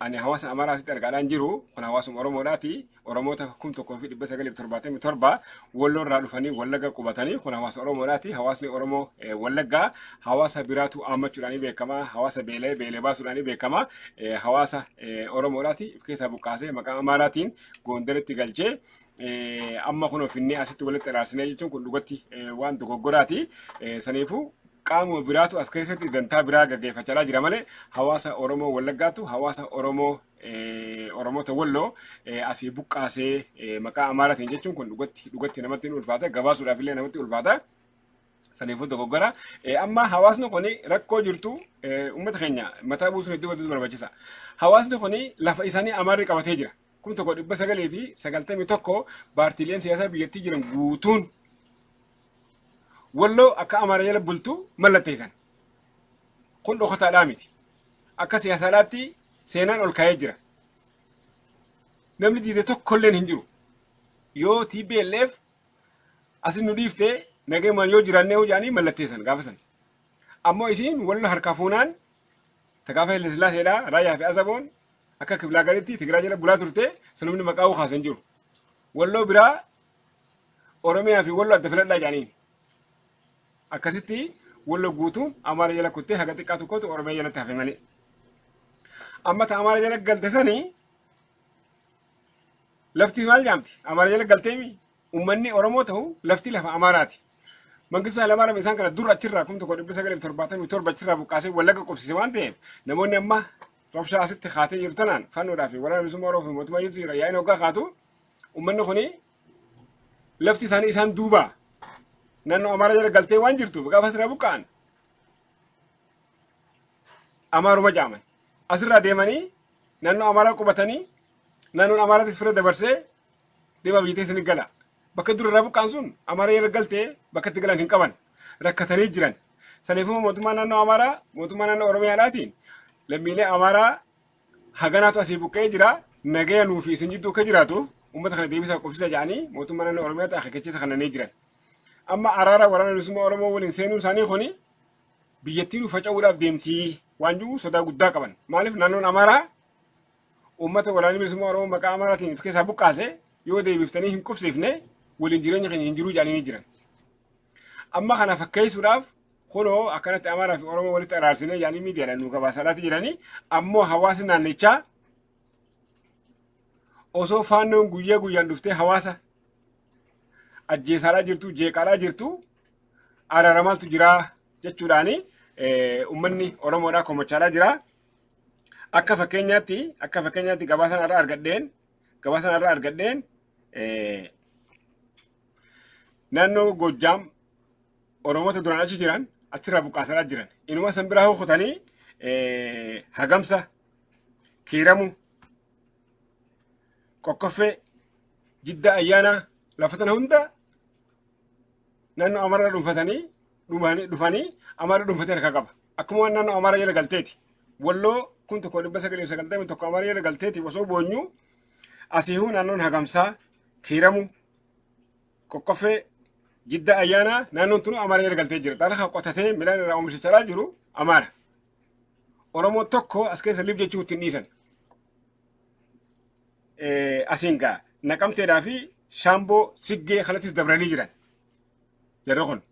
ani hawaasa Amaaraa asitti argaadhaan jiru kun hawaasuma Oromoodhaati. Oromoota 1977 walloorraa dhufanii Wallagga qubatanii kun hawaasa Oromoodhaati. Hawaasni Oromoo Wallaggaa hawaasa biraatu aammachuudhaan beekama. Hawaasa beelee baasuudhaan beekama. Hawaasa Oromoodhaati keessaa buqqaasee maqaa Amaaraatiin Gondaritti galchee amma kun ofinnee asitti walitti araarsinee jechuun kun dhugatti waan dogoggoraati. Saniifuu qaamuma biraatu as keessatti dantaa biraa gaggeeffachaa jira malee hawaasa Oromoo Wallaggaatu hawaasa Oromoota Walloo asii buqqaasee maqaa Amaaraatiin jechuun kun dhugatti namatti ulfaata gabaasuudhaaf illee namatti ulfaata. Saniifuu dogoggora. Amma hawaasni kun rakkoo jirtu uummata keenya mataa buusuun hedduu hedduu barbaachisa. Hawaasni kun lafa isaanii Amaarri qabatee jira. 1991 paartiileen siyaasaa biyyattii jiran guutuun Walloo akka Amaara jala bultu mallatteessan. Kun dhokotaadhaa miti. Akka siyaasaadhaatti seenaan ol ka'ee jira. Namni diide tokkolleen hin jiru. Yoo TPLF asin nu dhiiftee nageemaan yoo jiraannee hojaanii mallatteessan gaafasan. Ammoo isiin Walloo harkaa fuunaan Tagaafaa Haile Sillaaseedhaa Raayyaa fi Asaboon akka kiblaa galitti Tigiraa jala bulaa turte sanumni maqaa kaasan jiru. Walloo biraa Oromiyaa fi Walloo adda filadhaa jedhaniin. Akkasitti Walloo guutuu Amaara jala kuttee haga xiqqaa tokkotu Oromiyaa jalatti hafe malee. Amma ta Amaara jala galte sanii lafti maal jaamti? Amaara jala galteemi uummanni Oromoo ta'u lafti lafa Amaaraati. Mangistuu Hayilamaariyaam isaan kana dur achirraa 1977 achirraa buqqaasee Wallagga qubsise waan ta'eef namoonni amma rabshaa asitti kaatee jiru tanaan fannoodhaa fi waraana bilisummaa Oromoo fi mootummaa jiru jira yaa'in hoggaa kaatu uummanni kuni lafti isaanii isaan duubaa naannoo Amaara jala galtee waan jirtuuf gaafa asirraa buqqa'an Amaaruma jaaman asirraa deemanii naannoo Amaaraa qubatanii naannoon Amaaraatis fira dabarsee deema biyyattii isin gala. Bakka durarraa buqqaan sun Amaara jala galtee bakka itti galan hin qaban rakkatanii jiran. Saniifuu mootummaa naannoo Amaaraa mootummaa naannoo Oromiyaadhaatiin lammiilee Amaaraa haganaatu asii buqqee jira nagaya nuufi isin jidduu akka jiraatuuf uummata kana deebisaa qubsisa jedhanii mootummaa naannoo Oromiyaatti akeekkachiisa kananii jiran. Amma araara waraana bilisummaa Oromoo waliin seenuun isaanii kuni biyyattii nu faca'uudhaaf deemtii waan jiru sodaa guddaa qaban. Maaliif naannoon Amaaraa uummata waraana bilisummaa Oromoo maqaa Amaaraatiin of keessaa buqqaase yoo deebiftanii hin qubsiifne waliin jireenya keenya hin jiru jedhanii jiran. Amma kana fakkeessuudhaaf kunoo akkanatti Amaaraa fi Oromoo walitti araarsinee jedhanii miidiyaadhaan nu gabaasaadhaati jiranii ammoo hawaasni naannichaa osoo faannoon guyyaa guyyaan dhuftee hawaasa ajjeesaadhaa jirtu jeeqaadhaa jirtu araaramaltu jira jechuudhaani uummanni Oromoodhaa komachaadhaa jira. Akka fakkeenyaatti gabaasan irraa argadheen naannoo Gojjaam Oromoota duraan achi jiran achirraa buqqaasaa jiran. Inuma san biraa hokotanii Hagamsa, Kiiramu, Qoqqoffee, Jidda Ayyaanaa lafa tana hunda naannoo Amaaraa dhufanii Amaaraa dhuunfatee harkaa qaba. Akkuma naannoo Amaaraa jala galteeti. Walloo 1991 Amaaraa jala galteeti osoo boonyuu asiihuu naannoon Hagamsaa, Kiiramu, Qoqqoffee, Jidda Ayyaanaa naannoon tunu Amaaraa jala galtee jira. Xaaraka qotatee midhaan irraa oomishachaa jiru Amaara. Oromoo tokko as keessa lif jechuu ittiin dhiisan. Asiin gaa Naqamteedhaa fi Shaamboo Siggee kanattis dabranii jiran. Jarri kun.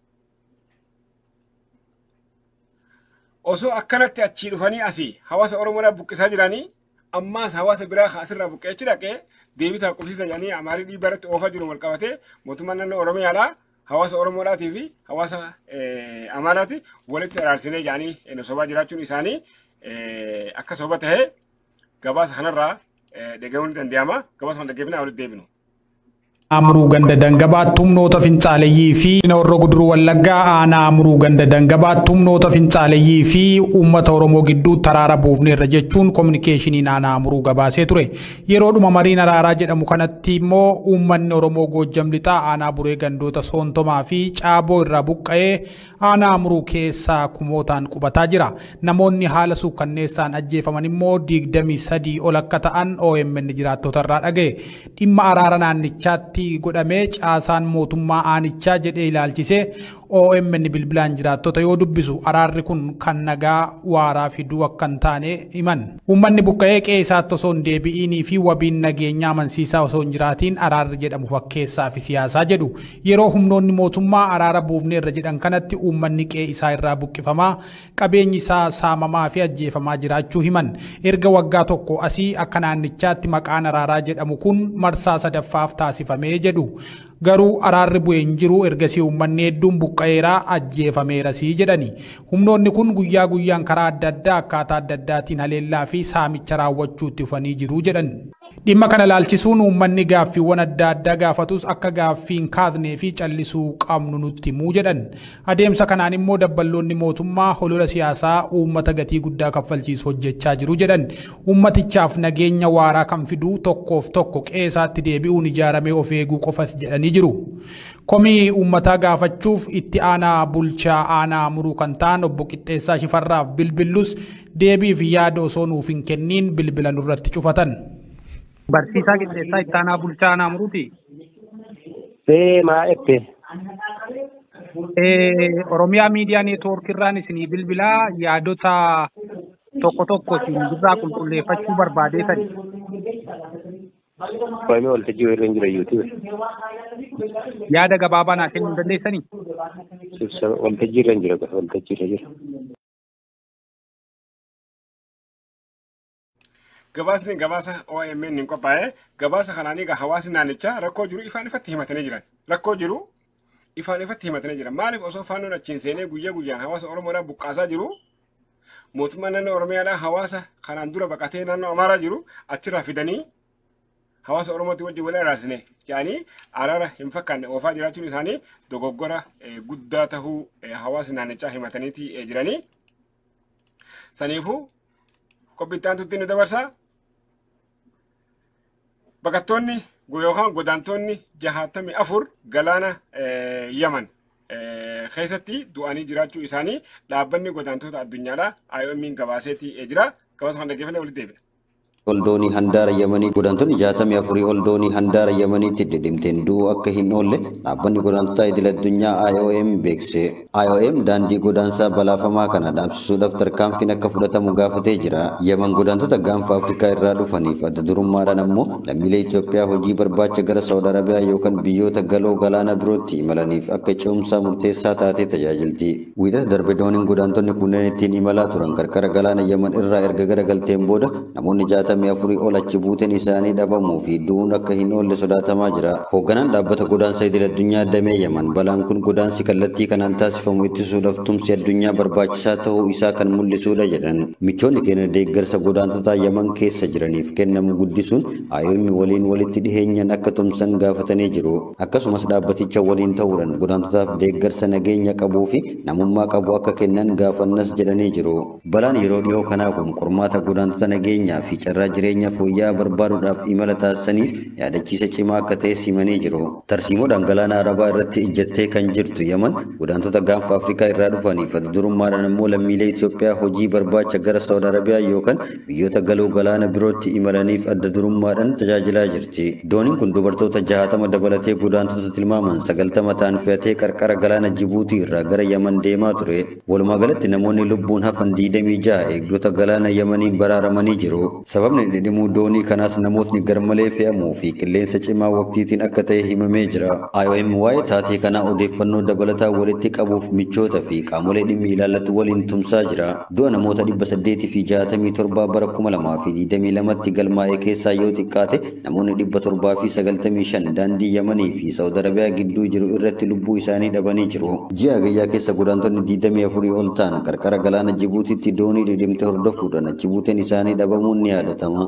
Osoo akkanatti achii dhufanii asii hawaasa Oromoodhaa buqqisaa jiranii ammaas hawaasa biraa asirraa buqqeechi dhaqee deebisaa qubsiisa jedhanii Amaarii dhiibbaa irratti oofaa jiru wal qabatee mootummaan naannoo Oromiyaadhaa hawaasa Oromoodhaatii fi hawaasa Amaaraati walitti araarsinee jedhanii sobaa jiraachuun isaanii akka soba tahee gabaasa kanarraa dhagahuun ni danda'ama. Gabaasa kana dhaggeeffnee walitti deebinu. Amruu ganda dangabaatti humnoota finxaaleyyii fi Horroo Guduruu Wallaggaa aanaa Amruu ganda dangabaatti humnoota finxaaleyyii fi uummata Oromoo gidduu taraara buufneerra jechuun kominikeeshiniin aanaa Amruu gabaasee ture. Yeroodhuma mariin araaraa jedhamu kanatti immoo uummanni Oromoo Goojjam lixaa aanaa Buree gandoota Soontomaa fi Caaboo irraa buqqa'ee aanaa Amruu keessaa kumootaan qubataa jira. Namoonni haala suukkanneessaan ajjeefaman immoo 23 ol akka ta'an OMN jiraattota irraa dhaga'e. Dhimma araara naannichaatti godhamee caasaan mootummaa aanichaa jedhee ilaalchisee OMN bilbilaan jiraattota yoo dubbisu araarri kun kan nagaa waaraa fiduu akka hin taane himan. Uummanni buqqa'ee qe'ee isaatti osoo hin deebi'inii fi wabiin nageenyaa amansiisaa osoo hin jiraatiin araarri jedhamu fakkeessaa fi siyaasaa jedhu. Yeroo humnoonni mootummaa araara buufneerra jedhan kanatti uummanni qe'ee isaa irraa buqqifamaa qabeenyi isaa saamamaa fi ajjeefamaa jiraachuu himan. Erga waggaa tokko asii akka naannichaatti maqaan araaraa jedhamu kun marsaa sadaffaaf taasifamee jedhu. garuu araarri bu'ee hin jiru ergasii uummanni hedduun buqqa'eeraa ajjeefameerasii jedhani. Humnoonni kun guyyaa guyyaan karaa adda addaa akkaataa adda addaatiin haleellaa fi saamicha raawwachuutti dhufanii jiru jedhan. Dhimma kana laalchisuun uummanni gaaffiiwwan adda addaa gaafatus akka gaaffiin kaasnee fi callisuu qabnu nutti himuu jedhan. Adeemsa kanaan immoo dabballoonni mootummaa holola siyaasaa uummata gatii guddaa kaffalchiisu hojjechaa jiru jedhan. Uummatichaaf nageenya waaraa kan fidu tokkoof tokko qeesaatti deebi'uun ijaaramee of eeguu qofas jedhanii jiru. Komii uummataa gaafachuuf itti aanaa bulchaa aanaa Amuruu kan ta'an obbo Qixxeessaa Shifarraaf bilbillus deebii fi yaada osoo nuuf hin kenniin bilbila nurratti cufatan. Barsiisaa Qixxeessaa itti aanaa bulchaa aanaa Amuruuti. Maa ette. Oromiyaa miidiyaa neetwoorkii irraan isinii bilbilaa yaadota tokko tokko isin irraa qulqulleeffachuu barbaadeetani. Waa'ee waltajjii irra hin jirayyuuti. Yaada gabaabaa naa kennuu dandeessanii? Waltajjii irra hin jira, waltajjii irra jira. Gabaasni gabaasa OMN hin qophaa'e gabaasa kanaan egaa hawaasni naannichaa rakkoo jiru ifaan ifatti himatanii jiran. Rakkoo jiru ifaan ifatti himatanii jiran. Maaliif osoo faannoon achiin seenee guyyaa guyyaan hawaasa Oromoodhaan buqqaasaa jiru mootummaan naannoo Oromiyaadhaan hawaasa kanaan dura baqatee naannoo Amaaraa jiru achirraa fidanii hawaasa Oromootti wajjin wal araasine yaani araara hin fakkaanne oofaa jiraachuun isaanii dogoggora guddaa tahuu hawaasni naannichaa himataniiti jiranii. Saniifuu qophiittaan tutti nu dabarsaa. Baqattoonni yookaan godaantonni 64 galaana Yaman keessatti du'anii jiraachuu isaanii dhaabbanni godaantota addunyaadhaa IOM'n gabaaseetii jira. Gabaasa kan dhaggeeffannee walitti deebina. Oldoonii handaara Yamanii godaantonni 64 oldoonii handaara Yamaniitti deddeemteen du'uu akka hin oolle dhaabbanni godaantota idil addunyaa IOM beekse. IOM daandii godaansaa balaafamaa kana dhaabsisuudhaaf tarkaanfiin akka fudhatamu gaafatee jira. Yaman godaantota gaanfa Afrikaa irraa dhufaniif adda durummaadhaan ammoo lammiilee Itoophiyaa hojii barbaacha gara Saawud Arabiyaa yookaan biyyoota galoo galaana birootti imalaniif akka ce'umsaa murteessaa taatee tajaajilti. Wiixata darbe dooniin godaantonni kunneen ittiin imalaa turan qarqara galaana Yaman irraa erga garagalteen booda namoonni 64 ol achi buuteen isaanii dhabamuu fi du'uun akka hin oolle sodaatamaa jira. Hoogganaan dhaabbata godaansa idil addunyaa damee Yaman balaan kun godaansi kallattii kanaan taasifamu ittisuudhaaf tumsi addunyaa barbaachisaa ta'uu isaa kan mul'isuudha jedhan. Michoonni keenya deeggarsa godaantotaa Yaman keessa jiraniif kennamu guddisuun IOM waliin walitti dhiheenyaan akka tumsan gaafatanii jiru. Akkasumas dhaabbaticha waliin ta'uudhaan godaantotaaf deeggarsa nageenya qabuu fi namummaa qabu akka kennan gaafannas jedhanii jiru. Balaan yeroo dhiyoo kanaa kun qormaata godaantota nageenyaa fi carraa jireenya fooyya'aa barbaaduudhaaf imala taasisaniif yaadachiisa cimaa akka ta'e simanii jiru. Tarsiimoodhaan galaana Arabaa irratti ijjattee kan jirtu Yaman godaantota gaanfa Afrikaa irraa dhufaniif adda durummaadhaan ammoo lammiilee Itoophiyaa hojii barbaacha gara Saawud Arabiyaa yookaan biyyoota galoo galaana birootti imalaniif adda durummaadhaan tajaajilaa jirti. Dooniin kun dubartoota 60 dabalatee godaantota tilmaaman 90 ta'an fe'atee qarqara galaana Jibuutii irraa gara Yaman deemaa ture. Walumaa galatti namoonni lubbuun hafan 26 eegdota galaana Yamaniin baraaramanii jiru. Sababni dhidhimuu doonii kanaas namootni garmalee fe'amuu fi qilleensa cimaa waqtiitiin akka ta'e himamee jira. IOM waa'ee taatee kanaa odeeffannoo dabalataa walitti qabuuf michoota fi qaamolee dhimmi ilaallatu waliin tumsaa jira. Du'a namoota 867 bara 2022tti galmaa'ee keessaa yoo xiqqaate namoonni 795 daandii Yamanii fi Saawud Arabiyaa gidduu jiru irratti lubbuu isaanii dhabanii jiru. Ji'a gayyaa keessa godaantonni 24 ol ta'an qarqara galaana Jibuutiitti doonii dhidhimte hordofuudhaan achi buuteen isaanii dhabamuun ni yaadatama.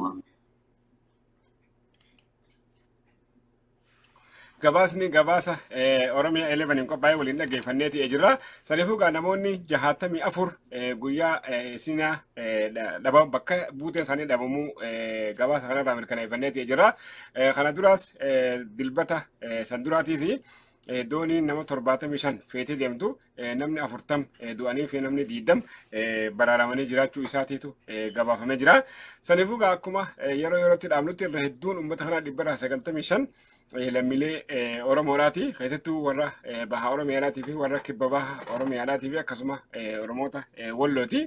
Gabaasni gabaasa Oromiyaa 11 hin qophaa'e waliin dhaggeeffanneeti jirra. Saniifuu gaa namoonni 64 guyyaa sinaa dhabamu bakka buuteen isaanii dhabamuu gabaasa kanarraa mirkaneeffanneeti jirra. Kana duraas dilbata san duraatiis dooniin nama 75 feetee deemtu namni 40 du'anii fi namni 20 baraaramanii jiraachuu isaatiitu gabaafamee jira. Saniifuu gaa akkuma yeroo yerootti dhaabnutti irra hedduun uummata kanaa 195 lammiilee Oromoodhaati. Keessattuu warra baha Oromiyaadhaatii fi warra kibba baha Oromiyaadhaatii fi akkasuma Oromoota Wallooti.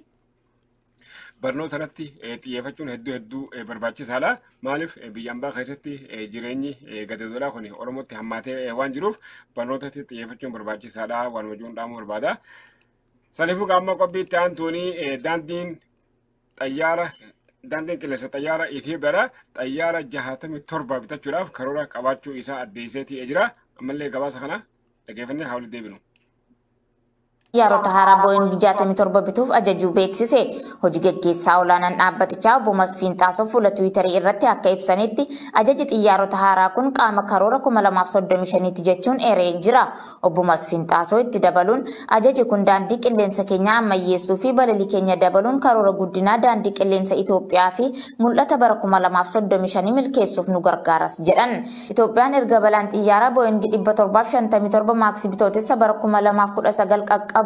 Barnoota irratti xiyyeeffachuun hedduu barbaachisaadha. Maaliif biyya ambaa keessatti jireenyi gadeedoodhaa kun Oromootti hammaatee waan jiruuf barnootatti xiyyeeffachuun barbaachisaadha. Waan wajuun dhaamuu barbaada. Saniifuu qaama qophiitti aantuunii daandiin qilleensa xayyaara Itoophiyaadha. Xayyaara 67 bitachuudhaaf karoora qabaachuu isaa addeesseetii jira. ammallee gabaasa kana dhageeffannee haa walitti deebinu. Xiyyaarota haaraa Boeing 67 bituuf ajajuu beeksise. Hojii gaggeessaa olaanaan dhaabbatichaa obbo Masfiin Xaasoo fuula Tiwiitarii irratti akka ibsanitti ajaji xiyyaarota haaraa kun qaama karoora 2035 jechuun eeree jira. Obbo Masfiin Xaasoo itti dabaluun ajaji kun daandii qilleensa keenya ammayyeessuu fi balalii keenya dabaluun karoora guddinaa daandii qilleensa Itoophiyaa fi mul'ata bara 2035 milkeessuuf nu gargaaras jedhan. Itoophiyaan erga balaan xiyyaara Boeing 757 Max bitootessa bara 2019 qaqqabuun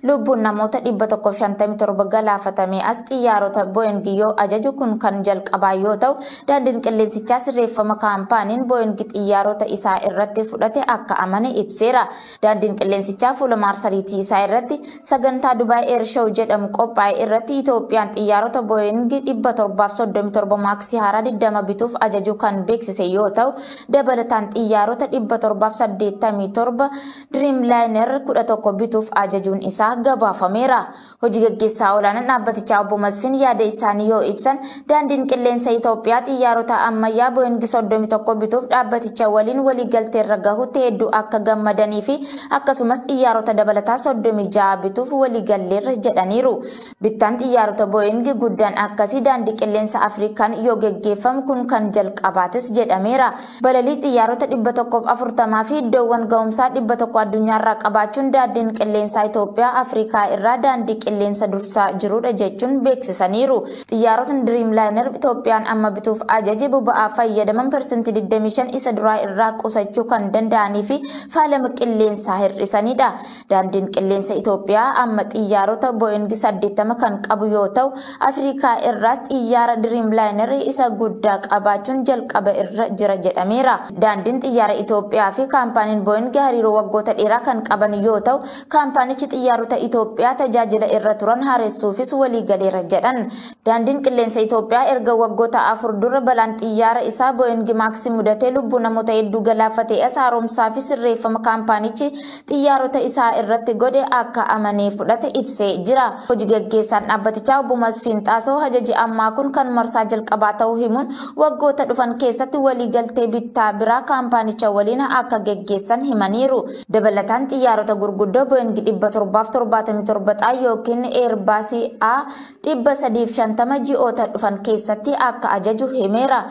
lubbuun namoota 157 galaafatamee as xiyyaarota Boeing yoo ajaju kun kan jalqabaa yoo ta'u daandiin qilleensichaa sirreeffama kaampaaniin Boeing xiyyaarota isaa irratti fudhate akka amane ibseera. Daandiin qilleensichaa fuula maarsariitii isaa irratti sagantaa Dubai Air Show jedhamu qophaa'e irratti Itoophiyaan xiyyaarota Boeing 737 Max haaraa 20 bituuf ajaju kan beeksise yoo ta'u dabalataan xiyyaarota 787 Dreamliner 11 bituuf ajajuun isaa gabaafameera. Hojii gaggeessaa olaanaan dhaabbatichaa obbo Masfiin yaada isaanii yoo ibsan daandiin qilleensa Itoophiyaa xiyyaarota ammayyaa Boeing 31 bituuf dhaabbaticha waliin waliigalteerra gahuutti hedduu akka gammadanii fi akkasumas xiyyaarota dabalataa 36 bituuf waliigalleerra jedhaniiru. Bittaan xiyyaarota Boeing guddaan akkasii daandii qilleensa Afrikaan yoo gaggeeffamu kun kan jalqabaates jedhameera. Balalii xiyyaarota 140 fi iddoowwan ga'umsaa 100 addunyaarraa qabaachuun daandiin qilleensa Itoophiyaa Afrikaa irraa daandii qilleensa dursaa jirudha jechuun beeksisaniiru. Xiyyaarotni Dreamliner Itoophiyaan amma bituuf ajaje boba'aa fayyadaman persentii 25 isa duraa irraa qusachuu kan danda'anii fi faalama qilleensaa hir'isanidha. Daandiin qilleensa Itoophiyaa amma xiyyaarota Boeing 80 kan qabu yoo ta'u Afrikaa irraas xiyyaara Dreamliner isa guddaa qabaachuun jalqaba irra jira jedhameera. Daandiin xiyyaara Itoophiyaa fi kaampaaniin Boeing hariiroo waggoota dheeraa kan qaban yoo ta'u kaampaanichi xiyyaarota Itoophiyaa tajaajila irra turan haaressuufis waliigaleera jedhan. Daandiin qilleensa Itoophiyaa erga waggoota 4 dura balaan xiyyaara isaa Boeing Max mudatee lubbuu namoota hedduu galaafatee as haaromsaa fi sirreeffama kaampaanichi xiyyaarota isaa irratti godhe akka amanee fudhate ibsee jira. Hojii gaggeessaan dhaabbatichaa obbo Masfiin Xaasoo ajaji ammaa kun kan marsaa jalqabaa ta'uu himuun waggoota dhufan keessatti waliigaltee bittaa biraa kaampaanicha waliin akka gaggeessan himaniiru. Dabalataan xiyyaarota gurguddoo Boeing 777 yookiin Airbus A350 ji'oota dhufan keessatti akka ajaju himeera.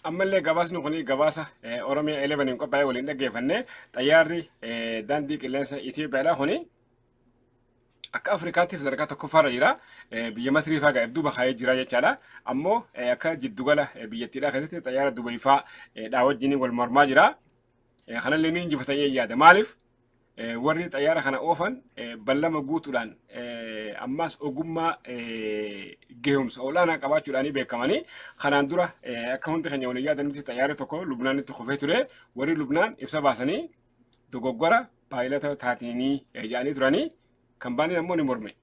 ammallee gabaasni kun gabaasa Oromiyaa 11 qophaa'ee waliin dhaggeeffanne xayyaarri daandii qilleensa Itoophiyaadhaa kuni akka Afrikaatti sadarkaa tokkoffaarra jira. Biyya Masrii fa'aa ga'eef duuba kaa'ee jira jechaadha. Ammoo akka jiddugala biyyattiidhaa keessatti xayyaara Dubai fa'aa wajjin wal mormaa jira. Kanallee ni injifatanii yaada. Maaliif warri xayyaara kana oofan ballama guutuudhaan ammas ogummaa gahumsa olaanaa qabaachuudhaan beekamanii kanaan dura akka hundi keenya waliin yaadanitti xayyaara tokko Lubnaanitti kufee ture. Warri Lubnaan ibsa baasanii dogoggora paayilota taatanii jedhanii turanii kaampaaniin ammoo ni morme.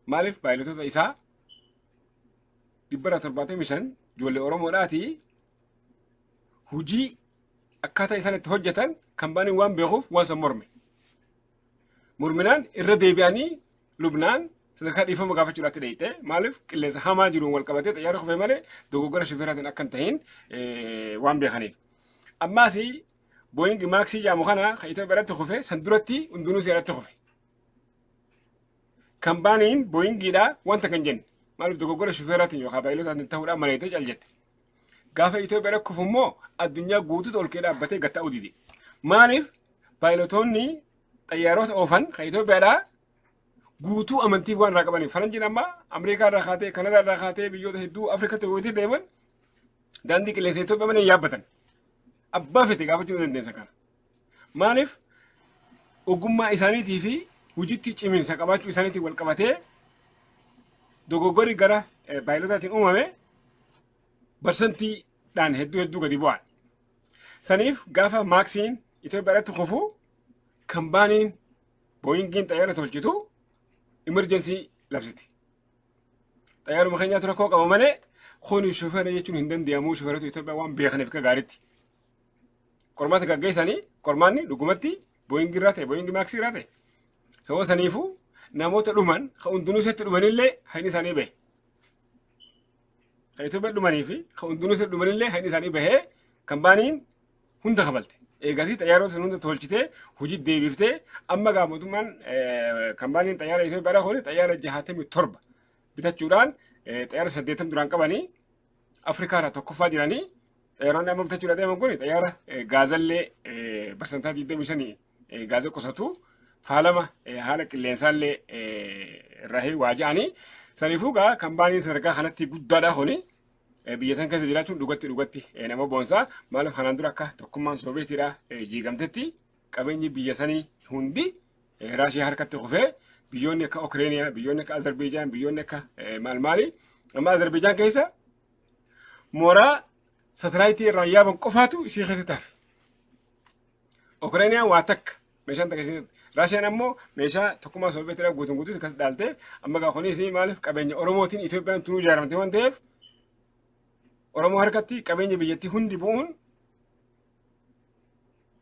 Maaliif paayilotota isaa 175 ijoollee Oromoodhaati hujii akkaataa isaan itti hojjetan kaampaaniin waan beekuuf waan san morme. Morminaan irra deebi'anii Lubnaan sadarkaa dhiifama gaafachuudhaatti dheeyite. Maaliif qilleensa hamaa jiruun wal qabatee xayyaara kufee malee dogoggora shifeeraatiin akka hin tahin waan beekaniif. Ammaas Boeing Max jedhamu kana kan Itoophiyaatti kufee san duratti hundinuu seeratti kufe. Kaampaaniin Boeingidha wanta kan jenne maaliif dogoggora shifeeraatiin yookaan paayilotaatiin ta'uudhaan mareetee caljette. Gaafa Itoophiyaa kufu immoo addunyaa guutuutu ol kee dhaabbatee gatta'uu dide. Maaliif paayilotoonni xayyaarota oofan kan Itoophiyaadhaa guutuu amantii waan irraa qabaniif faranjiin amma Ameerikaa irraa kaatee Kanadaa irraa kaatee biyyoota hedduu Afrikaatti walitti deeman daandii qilleensa Itoophiyaa mana yaabbatan. Abbaa fete gaafachuu dandeessa kana. Maaliif ogummaa isaaniitii fi hojiitti ciminsa qabaachuu isaaniitiin wal qabatee dogoggorri gara paayilotaatiin uumame barsantiidhaan hedduu gadi bu'an. Saniif gaafa Maaksiin Itoophiyaatti kufu kaampaaniin Boeingiin xayyaara tolchitu emergency labsiti. Xayyaaruma keenyaatu rakkoo qaba malee kuni shofeera jechuun hin danda'amu. Shofeeratu Itoophiyaa waan beekaniif akka gaariitti. Qormaata gaggeessanii qormaanni dhugumatti Boeingii irraa ta'e Boeingii Maaksii irraa ta'e. Sababa saniifuu namoota dhuman kan hundinuu isatti dhumanillee hayni isaanii bahe. Itoophiyaa dhumanii fi kan hundinuus dhumanillee kan isaanii bahee kambaniin hunda kafalte. Eegasii xayyaarota sun hunda tolchitee hojii deebiftee amma gaa mootummaan kambaniin xayyaara Itoophiyaa kun xayyaara 67 bitachuudhaan xayyaara 80 duraan qabanii Afrikaa irraa tokkoffaa jiranii xayyaaronni amma bitachuudhaan deeman kun xayyaara gaazallee barsantaa 25 gaaza qusatu faalama haala qilleensaallee irraa waaja'anii saniifuu gaa kambaniin sadarkaa kanatti guddaadha kuni biyya san keessa jiraachuun dhugatti nama boonsaa maaliif kanaan dura akka tokkummaan Sooviyeetiidha jiigamtetti qabeenyi biyya sanii hundi Raashiyaa harkatti kufee biyyoonni akka Ukreeniyaa biyyoonni akka Azerbaijaan biyyoonni akka maali amma Azerbaijaan keessa mooraa satalaayitii irraa yaaban qofaatu isii keessatti hafe. Ukreeniyaa waa takka meeshaan takka Raashiyaan ammoo meeshaa tokkummaa Sooviyeetiidhaaf guutuutti akkas dhaaltee amma gaa kunis maaliif qabeenya Oromootiin Itoophiyaan tunuu ijaaramte waan ta'eef Oromoo harkatti qabeenya biyyattii hundi bu'uun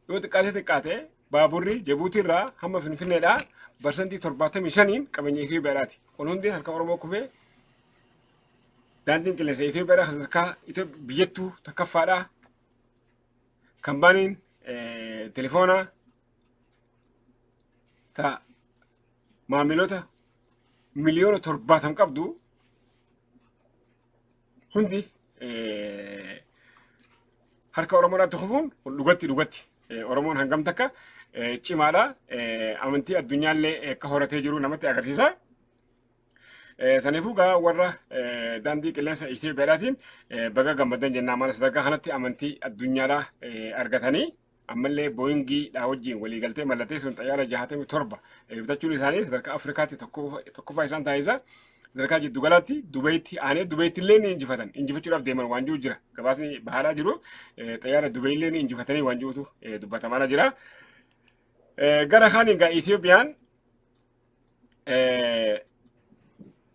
yoo xiqqaate baaburri Jibuutii irraa hamma Finfinneedhaa barsantii 75 qabeenya Itoophiyaadhaati. Kun hundi harka Oromoo kufee daandiin qilleensa Itoophiyaadhaa sadarkaa biyyattuu takkaffaadhaa kambaniin telefoonaa ta maamilota miliyoona 70 qabdu hundi harka Oromoodhaatti kufuun dhugatti Oromoon hangam takka cimaadha amantii addunyaallee akka horatee jiru namatti agarsiisa. Saniifuu gaa warra daandii qilleensa Itoophiyaadhaatiin baga gammadan jennaa maal sadarkaa kanatti amantii addunyaadhaa argatanii ammallee booyingiidhaa wajjin waliigaltee mallattee sun xayyaara 67 bitachuun isaanii sadarkaa Afrikaatti tokkoffaa isaan taasisa. Sadarkaa jiddu galaatti Dubayitti aanee Dubayitti illee ni injifatan. Injifachuudhaaf deeman waan jiru jira. Gabaasni bahaadhaa jiru xayyaara Dubayi illee ni injifatanii waan jirutu dubbatamaa jira. Gara kaaniin gaa Itoophiyaan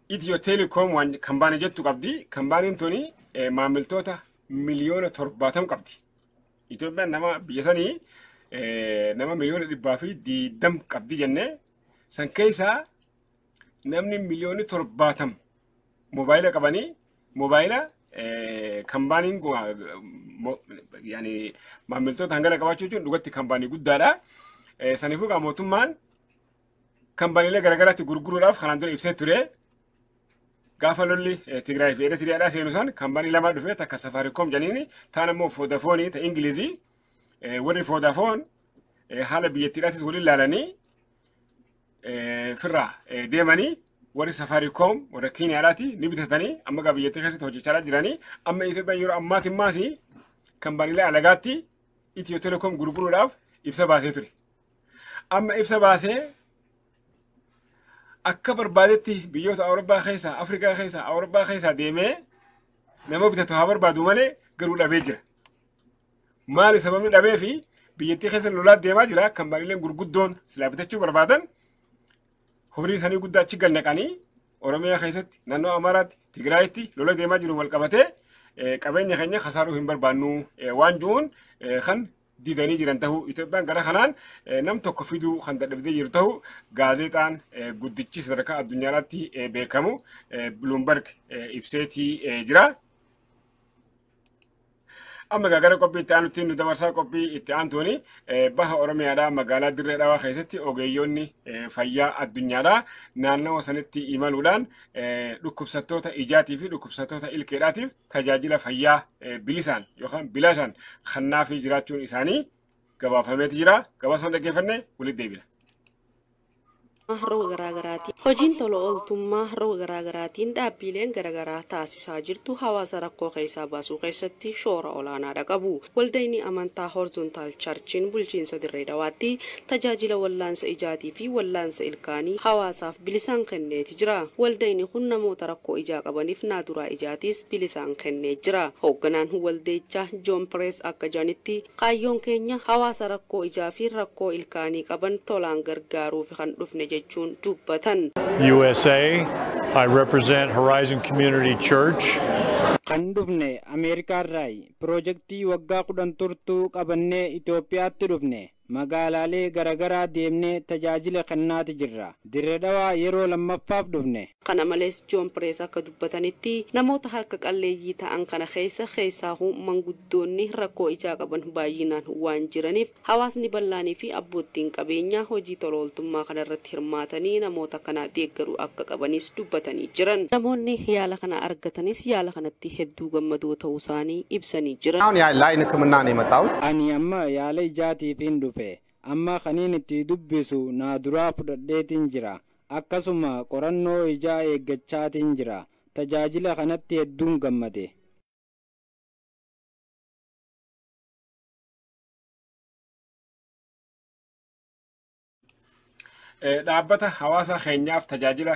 Itiyoo Telekoom waan kambaanii jettu qabdi. Kambaaniin tuni maamiltoota miliyoona 70 qabdi. Itoophiyaan nama biyya sanii nama miliyoona 120 qabdi jennee san keessaa namni miliyooni 70 mobaayila qabanii mobaayila kambaaniin yani maamiltoota hangana qabaachuu jechuun dhugatti kambaanii guddaadha. Saniifuu gaa mootummaan kambaaniilee garagaraatti gurguruudhaaf kanaan dura ibsee ture. Gaafa lolli Tigraay fi Eritiriyaadhaa seenu san kambaanii lama dhufee takka Safaariikoom jedhanii taan immoo Foodafoonii ta Ingilizii warri Foodafoon haala biyyattiidhaatis waliin ilaalanii firraa deemanii warri Safaariikoom warra Keeniyaadhaati ni bitatanii amma gaa biyyattii keessatti hojjechaa jiranii amma Itoophiyaan yeroo ammaatiin maasii kambaaniilee alagaatti Itiyoo Telekoom gurguruudhaaf ibsa baasee ture. Amma ibsa baasee akka barbaadetti biyyoota Awurooppaa keessaa Afrikaa keessaa Awurooppaa keessaa deemee nama bitatu haa barbaadu malee garuu dhabee jira. Maali sababni dhabee fi biyyattii keessa lolaa deemaa jira kambaaniileen gurguddoon silaa bitachuu barbaadan horii isaanii guddaa achi gannaqanii Oromiyaa keessatti naannoo Amaaraatti Tigraayitti lola deemaa jiru wal qabatee qabeenya keenya kasaaruu hin barbaannu waan jiruun kan didanii jiran ta'uu Itoophiyaan gara kanaan nam tokko fiduu kan dadhabdee jiru ta'uu gaazexaan guddichi sadarkaa addunyaatti beekamu Bloomberg ibseetii jira. Amma gara qophii itti aanutti nu dabarsaa qophii itti aantuuni baha Oromiyaadhaa magaalaa Dirree Dhawaa keessatti ogeeyyoonni fayyaa addunyaadhaa naannawa sanitti imaluudhaan dhukkubsattoota ijaatii fi dhukkubsattoota ilkeedhaatiif tajaajila fayyaa bilisaan yookaan bilaashaan kennaafii jiraachuun isaanii gabaafameeti jira. Gabaasa dhaggeeffanne walitti deebina. Roga garaagaraatiin hojiin tola ooltummaa roga garaagaraatiin dhaabbileen garaagaraa taasisaa jirtu hawaasa rakkoo keessaa baasuu keessatti shoora olaanaadha qabu. Waldayni amantaa Horizontal Charchiin bulchiinsa Dirree Dhawaatti tajaajila wallaansa ijaatii fi wallaansa ilkaanii hawaasaaf bilisaan kenneeti jira. Waldayni kun namoota rakkoo ijaa qabaniif naaduraa ijaatiis bilisaan kennee jira. Hoogganaan waldeechaa Joon Pirees akka jedhanitti kaayyoon keenya hawaasa rakkoo ijaa fi rakkoo ilkaanii qaban tolaan gargaaruuf kan dhufne USA, I represent Horizon Community Church. Kan dhufne Ameerikaa irraa piroojeektii waggaa 10 turtuu qabannee Itoophiyaatti dhufne magaalaalee garagaraa deemnee tajaajila kennaati jirra. Dirree Dhawaa yeroo lammaffaaf dhufne. Kana malees Joon Pirees akka dubbatanitti namoota harka qalleeyyii ta'an kana keessaa manguddoonni rakkoo ijaa qaban baay'inaan waan jiraniif hawaasni bal'aanii fi abbootiin qabeenyaa hojii tola ooltummaa kana irratti hirmaatanii namoota kana deeggaruu akka qabanis dubbatanii jiran. Namoonni yaala kana argatanis yaala kanatti hedduu gammadoo ta'uu isaanii ibsanii jiran. Ani amma yaala ijaatiif hin dhufe. Amma kaniin itti dubbisu naa duraa fudhadheetiin jira. Akkasuma qorannoo ijaa eeggachaatiin jira. Tajaajila kanatti hedduun gammade. Dhaabbata hawaasa keenyaaf tajaajila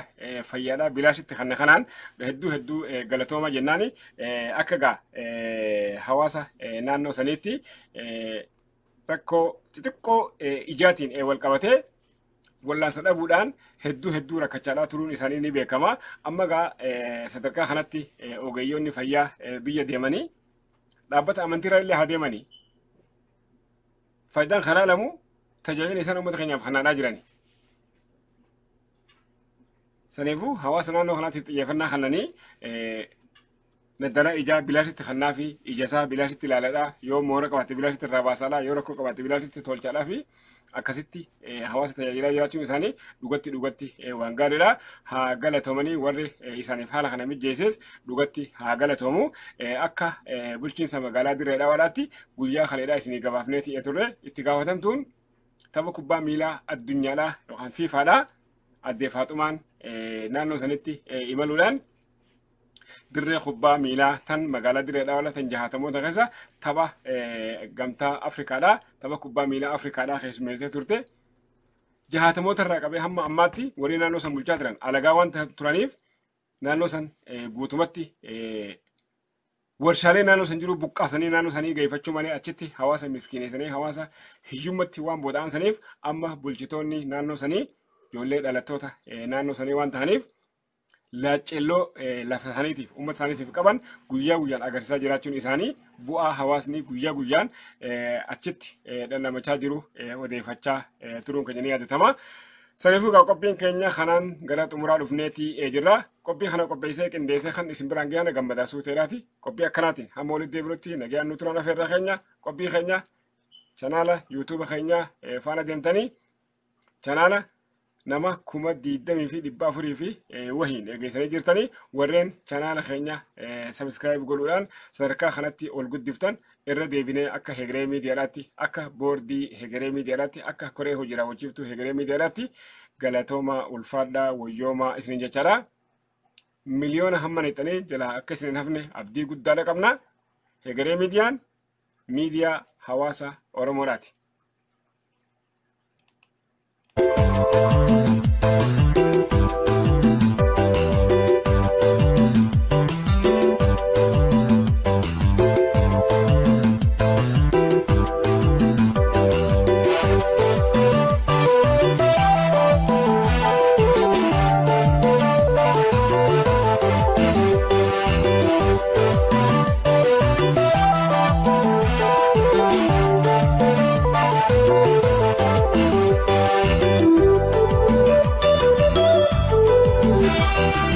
fayyaadhaa bilaashitti kanaan hedduu galatooma jennaani akka hawaasa naannoo saniitti rakkoo xixiqqoo ijaatiin wal qabatee wallaansa dhabuudhaan hedduu rakkachaadhaa turuun isaanii ni beekama. Amma sadarkaa kanatti ogeeyyoonni fayyaa biyya deemanii dhaabbata amantiirra illee haa deemanii faayidaan kanaa lamu tajaajila isaan uummata keenyaaf kennaadhaa jirani. Saniifuu hawaasa naannoo kanaatiif xiyyeeffannaa kennanii naddana ijaa bilaashitti kennaa fi ijasaa bilaashitti ilaaladhaa yoo moora qabaate bilaashitti irraa baasaadhaa yoo rakkoo qabaate bilaashitti tolchaadhaa fi akkasitti hawaasa tajaajilaa jiraachuun isaanii dhugatti waan gaariidha. Haa galatoomanii warri isaaniif haala kana mijeesses dhugatti haa galatoomu. Akka bulchiinsa magaalaa Dirree Dhawaadhaatti guyyaa kaleedhaa isinii gabaafneeti turre itti gaafatamtuun tapha kubbaa miilaa addunyaadhaa yookaan fiifaadhaa addee Faaxumaan naannoo sanitti imaluudhaan dirree kubbaa miilaa tan magaalaa Dirree Dhawaa tan 60moota keessa tapha gamtaa Afrikaadhaa tapha kubbaa miilaa Afrikaadhaa keessummeessitee turte 60moota irraa qabee hamma ammaatti warri naannoo san bulchaa turan alagaa waan turaniif naannoo san guutumatti warshaalee naannoo san jiru buqqaasanii naannoo sanii geeffachuu malee achitti hawaasa miskiineessanii hawaasa hiyyummatti waan booda'an saniif amma bulchitoonni naannoo sanii ijoollee dhalattoota naannoo sanii waan ta'aniif laacelloo lafa saniitiif uummata saniitiif qaban guyyaa guyyaan agarsiisaa jiraachuun isaanii bu'aa hawaasni guyyaa guyyaan achitti dhandhamachaa jiru odeeffachaa turuun keenya ni yaadatama. Saniifuu qophiin keenya kanaan gara xumuraa dhufneetii jirra. Qophii kana qopheessee qindeessee kan isin biraan gahana gammadaa suuteedhaati. Qophii akkanaati hamma walitti deebinutti nagaan nu turan afeerraa keenya qophii keenya chanaala yuutuuba keenya faana deemtanii chanaala nama 20,400 fi wahiin eegeessanii jirtanii warreen chanaala keenya sabiskiraayib godhuudhaan sadarkaa kanatti ol guddiftan irra deebinee akka Hegeree Miidiyaadhaatti akka boordii Hegeree Miidiyaadhaatti akka koree hojii raawwachiiftuu Hegeree Miidiyaadhaatti galatooma ulfaadhaa wayyoomaa isiniin jechaadha. Miliyoona hamma nixanii jalaa akka isiniin hafne abdii guddaadha qabna. Hegeree Miidiyaan miidiyaa hawaasa Oromoodhaati.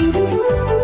Thank you.